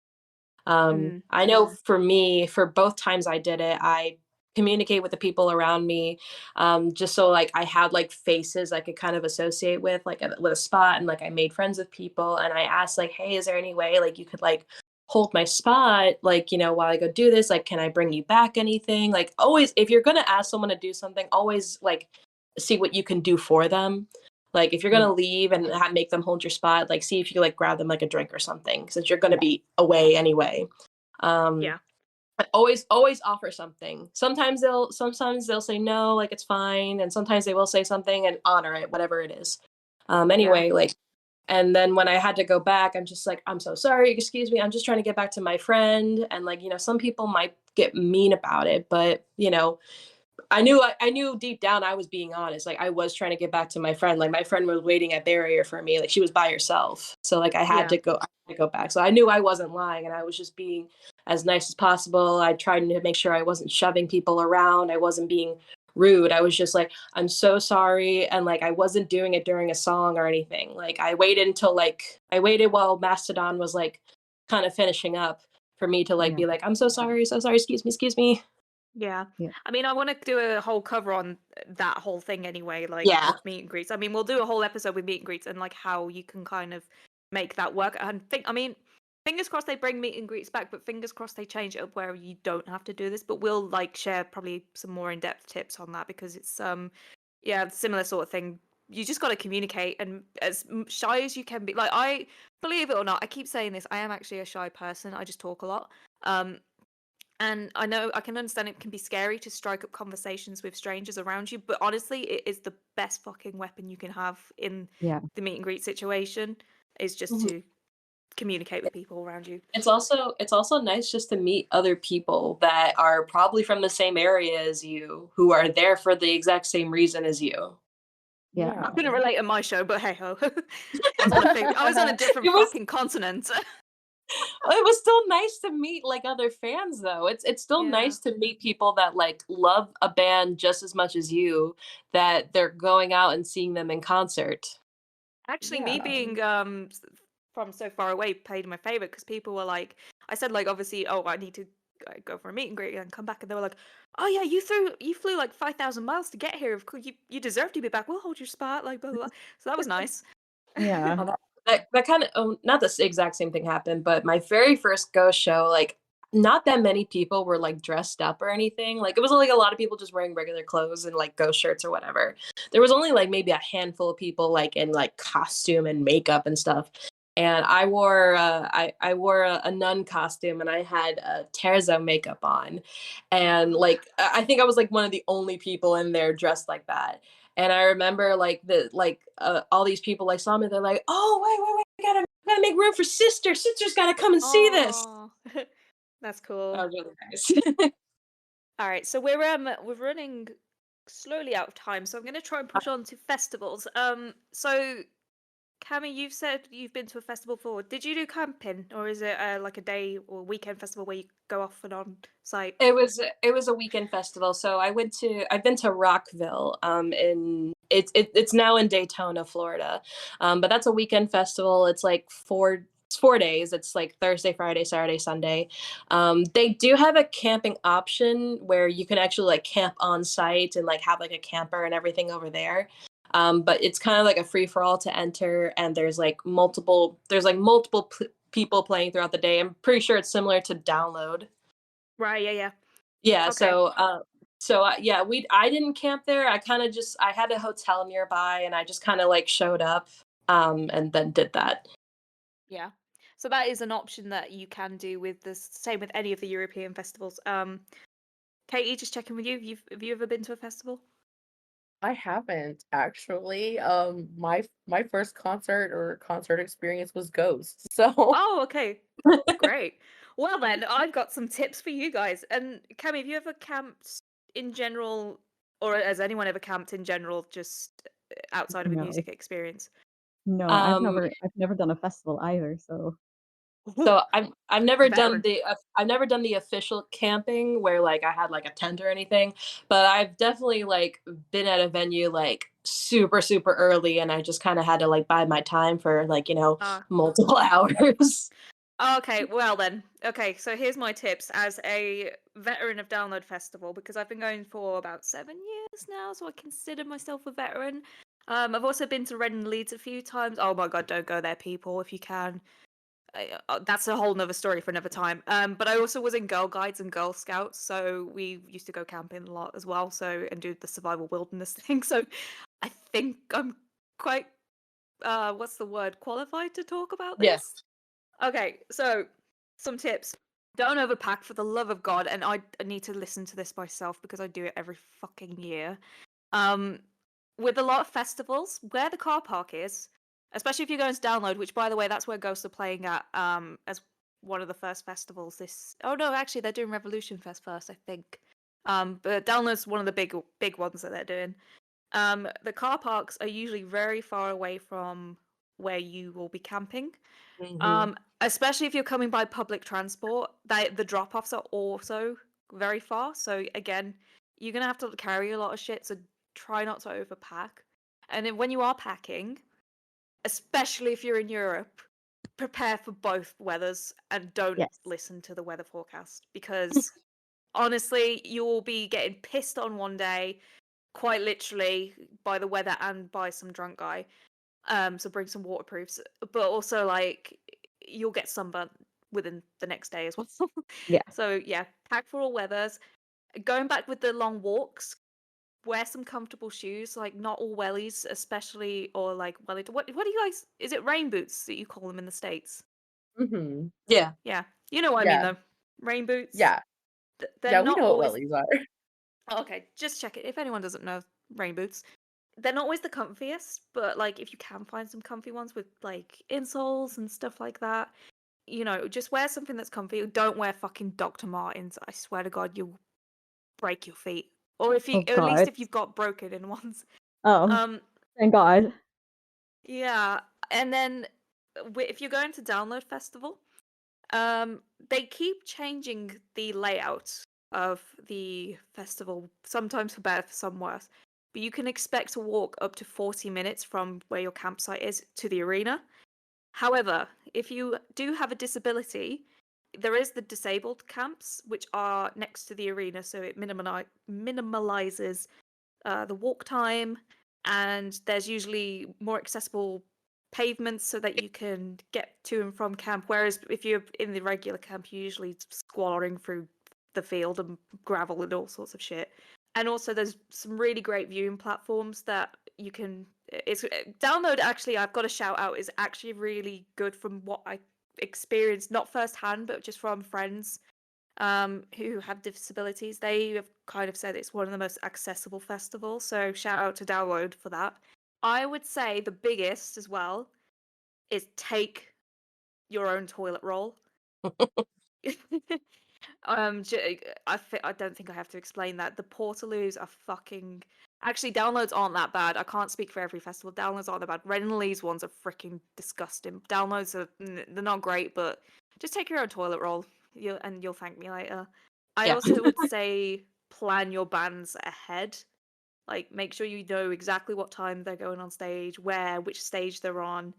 Mm, I know for me, for both times I did it, I communicate with the people around me, just so like I had like faces I could kind of associate with, like with a spot, and like I made friends with people, and I asked like, hey, is there any way like you could like hold my spot, like while I go do this, like can I bring you back anything? Like always, if you're gonna ask someone to do something, always like see what you can do for them. Like if you're Yeah. gonna leave and make them hold your spot, like see if you like grab them like a drink or something, since you're gonna be away anyway. Um, yeah. but always offer something. Sometimes they'll say no, like it's fine, and sometimes they will say something and honor it, whatever it is. Yeah. Anyway, like, and then when I had to go back, I'm just like, I'm so sorry, excuse me, I'm just trying to get back to my friend, and like some people might get mean about it, but I knew deep down I was being honest. Like I was trying to get back to my friend. Like my friend was waiting at barrier for me. Like she was by herself. So like I had Yeah. to go back. So I knew I wasn't lying and I was just being as nice as possible. I tried to make sure I wasn't shoving people around. I wasn't being rude. I was just like, I'm so sorry. And like I wasn't doing it during a song or anything. Like I waited while Mastodon was like kind of finishing up for me to like Yeah. be like, I'm so sorry, excuse me. Yeah. Yeah. I mean, I want to do a whole cover on that whole thing anyway, like Yeah. with meet and greets. I mean, we'll do a whole episode with meet and greets and like how you can kind of make that work. And I mean, fingers crossed they bring meet and greets back, but fingers crossed they change it up where you don't have to do this. But we'll like share probably some more in-depth tips on that because it's yeah, similar sort of thing. You just got to communicate and as shy as you can be. Like I believe it or not, I keep saying this. I am actually a shy person. I just talk a lot. And I know I can understand it can be scary to strike up conversations with strangers around you, but honestly, it is the best fucking weapon you can have in Yeah. the meet and greet situation is just to communicate with people around you. It's also nice just to meet other people that are probably from the same area as you, who are there for the exact same reason as you. Yeah. I couldn't relate to my show, but hey ho. I was on a different It was fucking continent. it was still nice to meet like other fans though. It's still Yeah. nice to meet people that like love a band just as much as you, that they're going out and seeing them in concert. Actually, me Yeah. being from so far away played my favorite because people were like, I said like obviously, oh, I need to go for a meet and greet and come back, and they were like, oh yeah, you flew like 5,000 miles to get here. Of course, you deserve to be back. We'll hold your spot, like blah blah blah. So that was nice. Yeah. Oh, that kind of not the exact same thing happened, but my very first ghost show, like not that many people were like dressed up or anything. Like it was like a lot of people just wearing regular clothes and like ghost shirts or whatever. There was only like maybe a handful of people like in like costume and makeup and stuff. And I wore I wore a nun costume and I had Terzo makeup on, and like I think I was like one of the only people in there dressed like that. And I remember like all these people like saw me. They're like, "Oh, wait, we gotta make room for sister. Sister's gotta come and see this." Oh, that's cool. That was really nice. All right, so we're running slowly out of time, so I'm going to try and push on to festivals. So Cami, you've said you've been to a festival before. Did you do camping, or is it like a day or weekend festival where you go off and on site? It was a weekend festival. So I've been to Rockville. It's now in Daytona, Florida. But that's a weekend festival. It's like it's 4 days. It's like Thursday, Friday, Saturday, Sunday. They do have a camping option where you can actually like camp on site and like have like a camper and everything over there. But it's kind of like a free for all to enter, and there's multiple people playing throughout the day. I'm pretty sure it's similar to Download. Right, yeah. Yeah, Okay. yeah, I didn't camp there. I had a hotel nearby and I just kind of like showed up and then did that. Yeah. So that is an option that you can do with the same with any of the European festivals. Katie, just checking with you. Have you ever been to a festival? I haven't actually. My first concert experience was Ghost. So Oh, okay. Great. Well then, I've got some tips for you guys. And Cami, have you ever camped in general, or has anyone ever camped in general, just outside of a No. music experience? No, Um, I've never done a festival either, so so I've never done Veteran. I've never done the official camping where like I had like a tent or anything, but I've definitely like been at a venue like super early and I just kind of had to like bide my time for like, Ah. multiple hours. Okay, well then. Okay, so here's my tips as a veteran of Download Festival, because I've been going for about 7 years now, so I consider myself a veteran. I've also been to Red and Leeds a few times. Oh my god, don't go there, people, if you can. That's a whole nother story for another time. But I also was in Girl Guides and Girl Scouts, so we used to go camping a lot as well, and do the survival wilderness thing. So I think I'm quite what's the word, qualified to talk about this. Yes. Okay, so some tips. Don't overpack, for the love of God, and I need to listen to this myself because I do it every fucking year. With a lot of festivals, where the car park is, especially if you're going to Download, which by the way, that's where Ghosts are playing at as one of the first festivals this. Oh no, actually they're doing Revolution Fest first, I think. But Download's one of the big ones that they're doing. The car parks are usually very far away from where you will be camping. Mhm. Especially if you're coming by public transport, the drop-offs are also very far. So again, you're gonna have to carry a lot of shit, so try not to overpack. And then when you are packing, especially if you're in Europe, prepare for both weathers and don't yes. listen to the weather forecast, because honestly, you will be getting pissed on one day, quite literally, by the weather and by some drunk guy. So bring some waterproofs, but also like you'll get sunburnt within the next day as well. Yeah. So yeah, pack for all weathers. Going back with the long walks, wear some comfortable shoes, like not all wellies, especially, or like welly. What do you guys? Is it rain boots that you call them in the States? hmm Yeah. Yeah, you know what I mean Yeah. though. Rain boots. Yeah. They're Yeah, we not know what always. wellies are. Okay, just check it. If anyone doesn't know rain boots, they're not always the comfiest, but like if you can find some comfy ones with like insoles and stuff like that, just wear something that's comfy. Don't wear fucking Dr. Martens. I swear to God, you'll break your feet. Or Oh or at least god. if you've got broken in ones. Oh, Um, thank God. yeah. And then if you're going to Download Festival, they keep changing the layout of the festival, sometimes for better, for some worse. But you can expect to walk up to 40 minutes from where your campsite is to the arena. However, if you do have a disability, there is the disabled camps, which are next to the arena, so it minimalizes the walk time, and there's usually more accessible pavements so that you can get to and from camp. Whereas if you're in the regular camp, you're usually squalling through the field and gravel and all sorts of shit. And also, there's some really great viewing platforms that you can. It's download. Actually, I've got a shout out. Is actually really good from what I experienced, not firsthand, but just from friends who have disabilities. They have kind of said it's one of the most accessible festivals. So shout out to Download for that. I would say the biggest as well is take your own toilet roll. I don't think I have to explain that. The Portaloos are fucking. Actually, downloads aren't that bad. I can't speak for every festival. Downloads aren't that bad. Renly's ones are freaking disgusting. Downloads are they're not great, but just take your own toilet roll. You'll thank me later. I Yeah. also would say plan your bands ahead. Like make sure you know exactly what time they're going on stage, which stage they're on,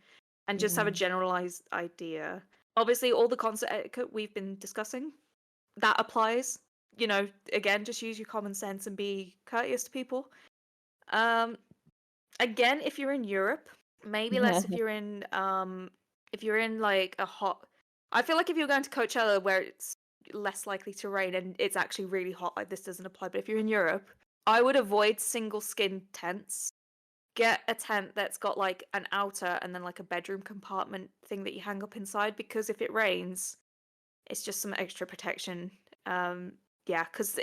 and just have a generalized idea. Obviously, all the concert etiquette we've been discussing that applies. You know, again, just use your common sense and be courteous to people. Again, if you're in Europe, maybe less if you're in like a hot. I feel like if you're going to Coachella where it's less likely to rain and it's actually really hot, like this doesn't apply. But if you're in Europe, I would avoid single skin tents. Get a tent that's got like an outer and then like a bedroom compartment thing that you hang up inside, because if it rains, it's just some extra protection. Yeah, because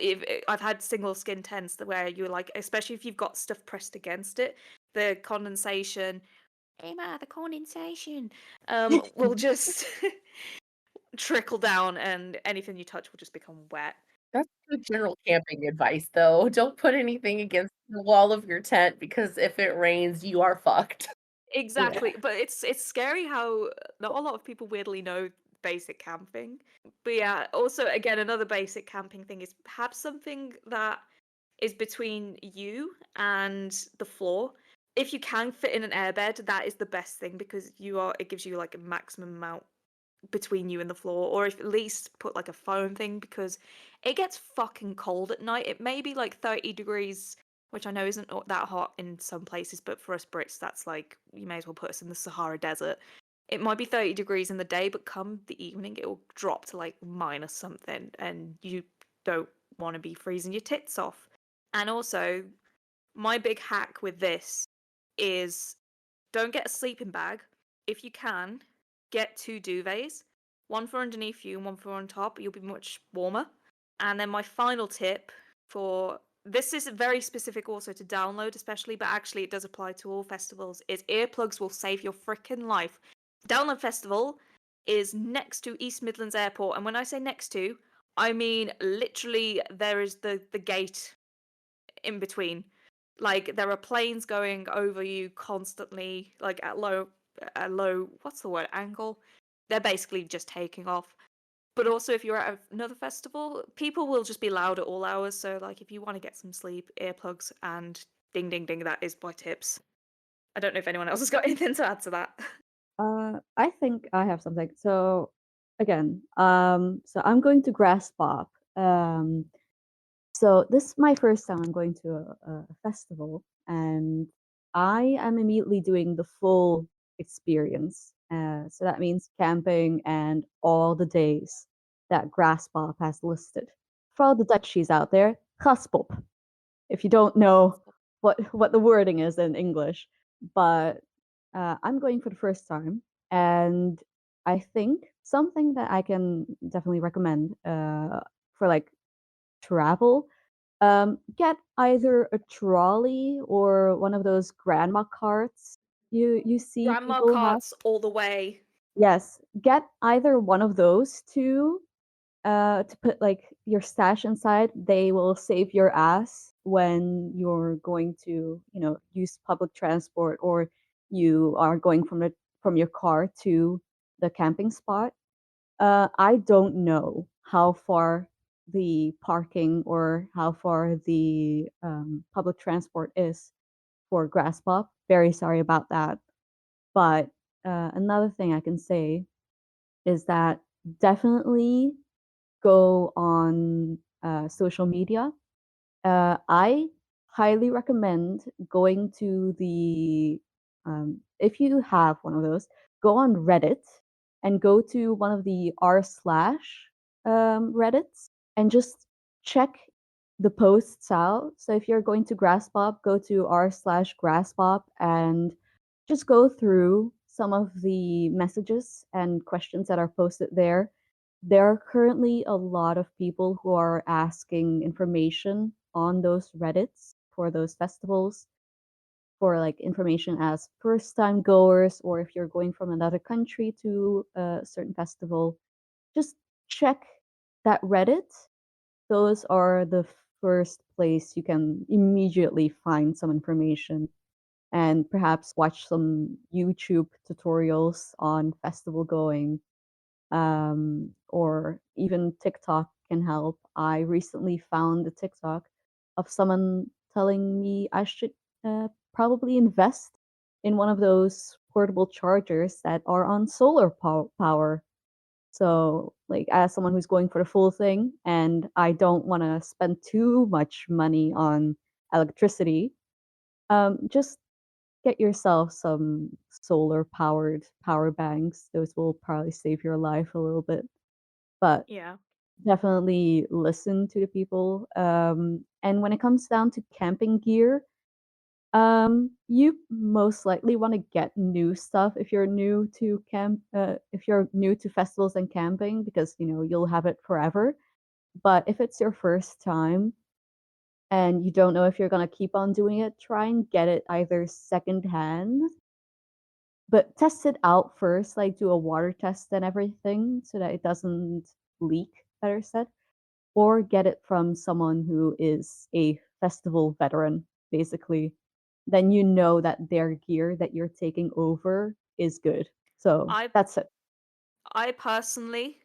I've had single skin tents where you're like, especially if you've got stuff pressed against it, the condensation, Emma, the condensation, will just trickle down, and anything you touch will just become wet. That's good general camping advice, though. Don't put anything against the wall of your tent because if it rains, you are fucked. Exactly, but it's scary how not a lot of people weirdly know basic camping. But yeah, also again another basic camping thing is have something that is between you and the floor. If you can fit in an airbed, that is the best thing because it gives you like a maximum amount between you and the floor, or if at least put like a foam thing because it gets fucking cold at night. It may be like 30 degrees, which I know isn't that hot in some places, but for us Brits, that's like you may as well put us in the Sahara Desert. It might be 30 degrees in the day, but come the evening, it will drop to like minus something, and you don't want to be freezing your tits off. And also, my big hack with this is don't get a sleeping bag. If you can, get 2 duvets, one for underneath you and one for on top. You'll be much warmer. And then my final tip for this is very specific also to download, especially, but actually it does apply to all festivals, is earplugs will save your freaking life. Download Festival is next to East Midlands Airport. And when I say next to, I mean literally there is the gate in between. Like there are planes going over you constantly, like at low, what's the word, angle. They're basically just taking off. But also, if you're at another festival, people will just be loud at all hours. So, like, if you want to get some sleep, earplugs and ding, ding, ding. That is my tips. I don't know if anyone else has got anything to add to that. I think I have something. So again, so I'm going to Grass Pop. So this is my first time I'm going to a festival, and I am immediately doing the full experience. So that means camping and all the days that Grasspop has listed. For all the Dutchies out there, Gaspop, if you don't know what the wording is in English. But I'm going for the first time, and I think something that I can definitely recommend for like travel, get either a trolley or one of those grandma carts you see Grandma people have. carts all the way. Yes, get either one of those two to put like your stash inside. They will save your ass when you're going to, use public transport, or you are going from your car to the camping spot. I don't know how far the parking or how far the public transport is for Grasspop. Very sorry about that. But another thing I can say is that definitely go on social media. I highly recommend going to the If you have one of those, go on Reddit and go to one of the r slash Reddits and just check the posts out. So if you're going to Grasspop, go to r slash Grasspop and just go through some of the messages and questions that are posted there. There are currently a lot of people who are asking information on those Reddits for those festivals, for like information as first time goers, or if you're going from another country to a certain festival, just check that Reddit. Those are the first place you can immediately find some information, and perhaps watch some YouTube tutorials on festival going, or even TikTok can help. I recently found a TikTok of someone telling me I should probably invest in one of those portable chargers that are on solar power. So, like, as someone who's going for the full thing and I don't want to spend too much money on electricity, just get yourself some solar powered power banks. Those will probably save your life a little bit. But Yeah. definitely listen to the people. And when it comes down to camping gear, you most likely want to get new stuff if you're new to if you're new to festivals and camping, because you'll have it forever. But if it's your first time and you don't know if you're gonna keep on doing it, try and get it either secondhand, but test it out first, like do a water test and everything so that it doesn't leak, better said, or get it from someone who is a festival veteran, basically. Then you know that their gear that you're taking over is good. So I that's it. I personally,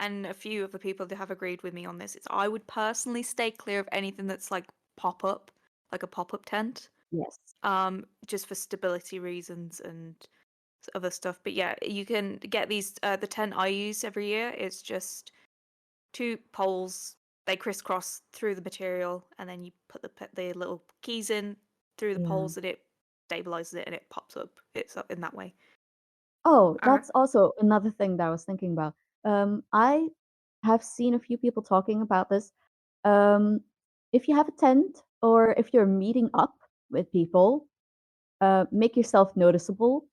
and a few of the people that have agreed with me on this, is I would personally stay clear of anything that's like pop up, like a pop up tent, Yes. just for stability reasons and other stuff. But yeah, you can get these. The tent I use every year is just two poles. They crisscross through the material, and then you put the little keys in through the Yeah. poles, and it stabilizes it, and it pops up. It's up in that way. Oh, All right. that's also another thing that I was thinking about. I have seen a few people talking about this. Um, if you have a tent or if you're meeting up with people, make yourself noticeable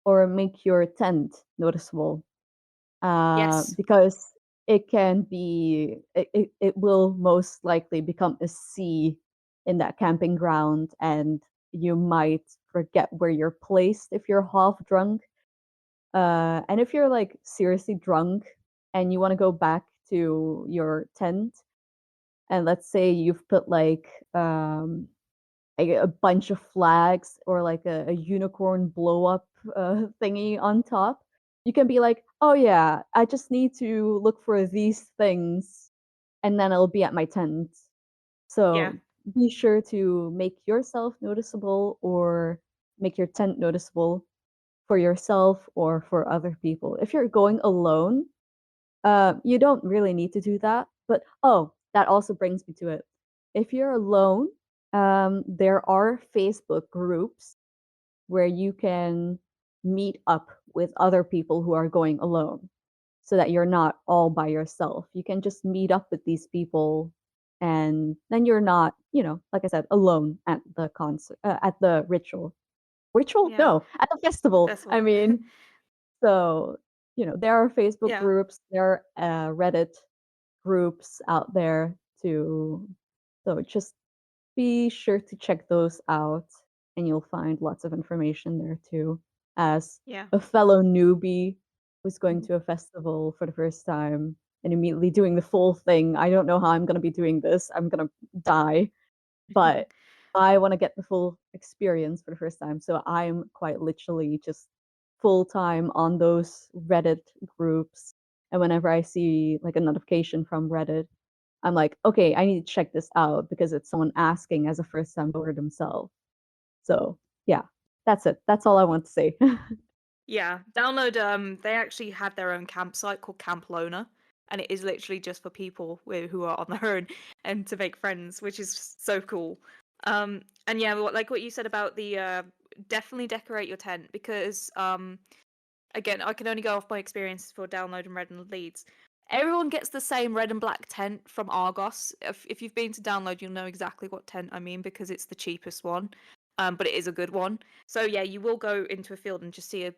or make your tent noticeable, Yes. because it will most likely become a sea in that camping ground, and you might forget where you're placed if you're half drunk. And if you're like seriously drunk and you want to go back to your tent, and let's say you've put like a bunch of flags or like a unicorn blow up thingy on top, you can be like, oh yeah, I just need to look for these things and then I'll be at my tent. Yeah. So be sure to make yourself noticeable or make your tent noticeable for yourself or for other people. If you're going alone, you don't really need to do that. But oh, that also brings me to it. If you're alone, there are Facebook groups where you can meet up with other people who are going alone so that you're not all by yourself. You can just meet up with these people and then you're not, like I said, alone at the concert, at the ritual. Ritual? Yeah. No, at the festival. That's I all. mean, so, there are Facebook Yeah. groups, there are Reddit groups out there too. So just be sure to check those out and you'll find lots of information there too. As Yeah. a fellow newbie who's going Mhm. to a festival for the first time and immediately doing the full thing, I don't know how I'm going to be doing this. I'm going to die, but I want to get the full experience for the first time. So I'm quite literally just full time on those Reddit groups. And whenever I see like a notification from Reddit, I'm like, okay, I need to check this out because it's someone asking as a first time voter themselves. So yeah, that's it. That's all I want to say. Yeah, download. They actually have their own campsite called Camp Loner, and it is literally just for people who are on their own and to make friends, which is so cool. And yeah, like what you said about the definitely decorate your tent because again, I can only go off my experience for download and Red and Leeds. Everyone gets the same red and black tent from Argos. If you've been to download, you'll know exactly what tent I mean because it's the cheapest one, but it is a good one. So yeah, you will go into a field and just see a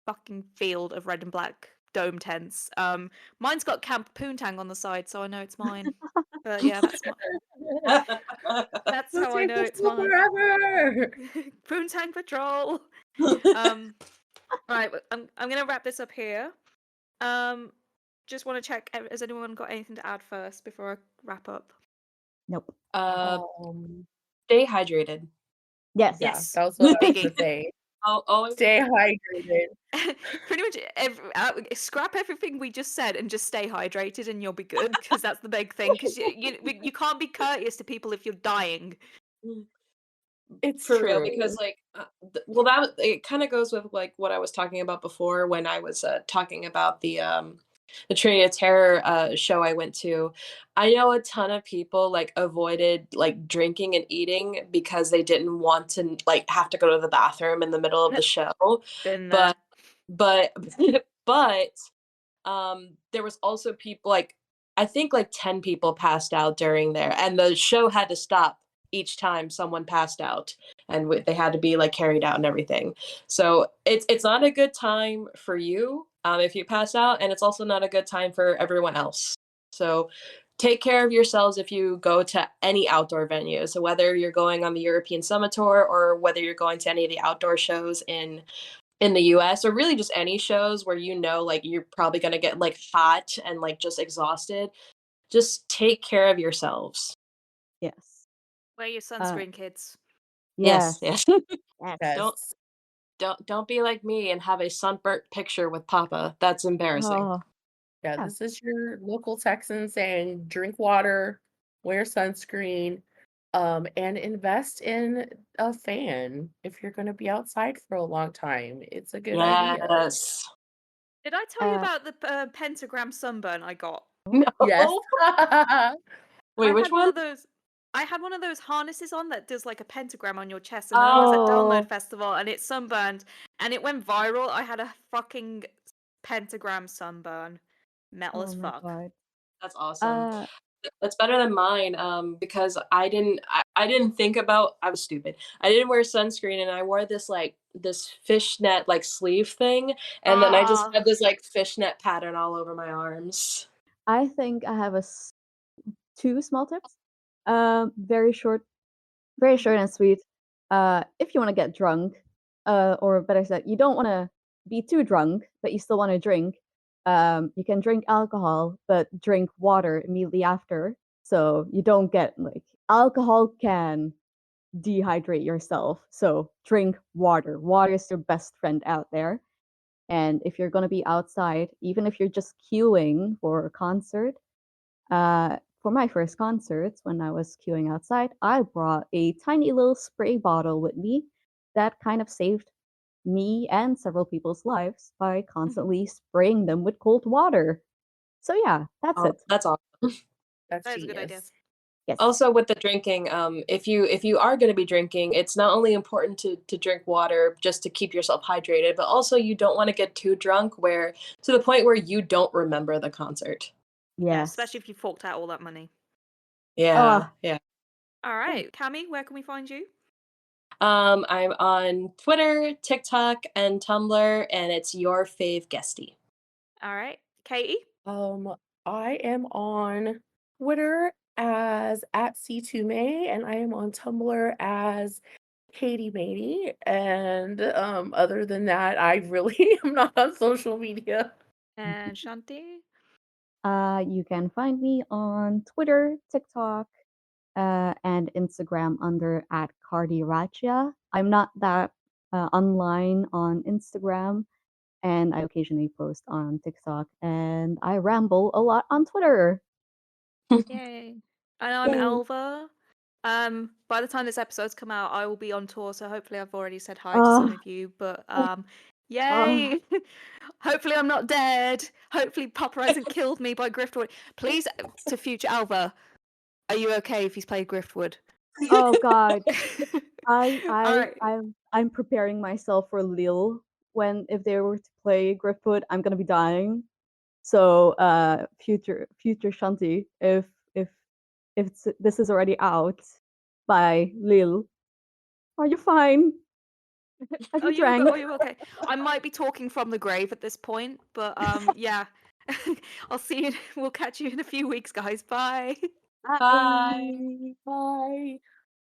fucking field of red and black dome tents. Mine's got Camp Poontang on the side, so I know it's mine. But yeah, that's Let's how I take know this it's school mine. forever. Poontang Patrol. Right, I'm gonna wrap this up here. Just want to check. Has anyone got anything to add first before I wrap up? Nope. Um, Stay hydrated. Yes. yeah, Yes. that was what I was Biggie. gonna say. Always Stay hydrated. Pretty much scrap everything we just said and just stay hydrated and you'll be good because that's the big thing because you can't be courteous to people if you're dying. It's for real, true. because like well, that it kind of goes with like what I was talking about before when I was talking about the Trinity of Terror show I went to. I know a ton of people like avoided like drinking and eating because they didn't want to like have to go to the bathroom in the middle of the show. Been there. But but there was also people like I think like 10 people passed out during there, and the show had to stop each time someone passed out, and they had to be like carried out and everything. So it's not a good time for you if you pass out, and it's also not a good time for everyone else. So take care of yourselves if you go to any outdoor venue. So whether you're going on the European Summit Tour or whether you're going to any of the outdoor shows in the US, or really just any shows where you know like you're probably going to get like hot and like just exhausted, just take care of yourselves. Yes. Wear your sunscreen, kids. Yes. Yes. Yes. Yes. Don't be like me and have a sunburnt picture with Papa. That's embarrassing. Oh, Yeah, Yeah. this is your local Texan saying drink water, wear sunscreen, and invest in a fan if you're going to be outside for a long time. It's a good idea. Yes. Did I tell you Uh, about the pentagram sunburn I got? No. Yes. Wait, I which had one one? of those. I had one of those harnesses on that does like a pentagram on your chest, and then I was at Oh. Download Festival, and it sunburned, and it went viral. I had a fucking pentagram sunburn, metal Oh as my fuck. god. That's awesome. Uh, That's better than mine because I didn't think about, I was stupid. I didn't wear sunscreen, and I wore this fishnet like sleeve thing, and then I just Ah, had this like fishnet pattern all over my arms. I think I have two small tips. Very short and sweet. If you want to get drunk, or better said, you don't want to be too drunk, but you still want to drink. You can drink alcohol, but drink water immediately after, so you don't get like alcohol can dehydrate yourself. So drink water. Water is your best friend out there. And if you're gonna be outside, even if you're just queuing for a concert, for my first concerts, when I was queuing outside, I brought a tiny little spray bottle with me that kind of saved me and several people's lives by constantly spraying them with cold water. So yeah, that's Oh, it. that's awesome. That's that is a good idea. genius. Yes. Also with the drinking, if you are going to be drinking, it's not only important to drink water just to keep yourself hydrated, but also you don't want to get too drunk where to the point where you don't remember the concert. Yeah, Yes. especially if you forked out all that money. Yeah, yeah. All right, Cami, where can we find you? I'm on Twitter, TikTok, and Tumblr, and it's YourFavGhestie. All right, Katie. I am on Twitter as at C2May, and I am on Tumblr as Katie Matey. And other than that, I really am not on social media. And Shanti. You can find me on Twitter, TikTok, and Instagram under at CardiRatia. I'm not that online on Instagram, and I occasionally post on TikTok, and I ramble a lot on Twitter. Yay. And I'm Yay. Elva. By the time this episode's come out, I will be on tour, so hopefully I've already said hi to some of you. But yay! Hopefully I'm not dead. Hopefully Papa hasn't killed me by Griftwood. Please, to future Alva, are you okay if he's played Griftwood? Oh God, All right. I'm preparing myself for Lille when if they were to play Griffwood, I'm gonna be dying. So future Shanti, if this is already out by Lille, are you fine? Have you drank? Are you okay? I might be talking from the grave at this point, but yeah. I'll see you. We'll catch you in a few weeks, guys. Bye. Bye. Bye.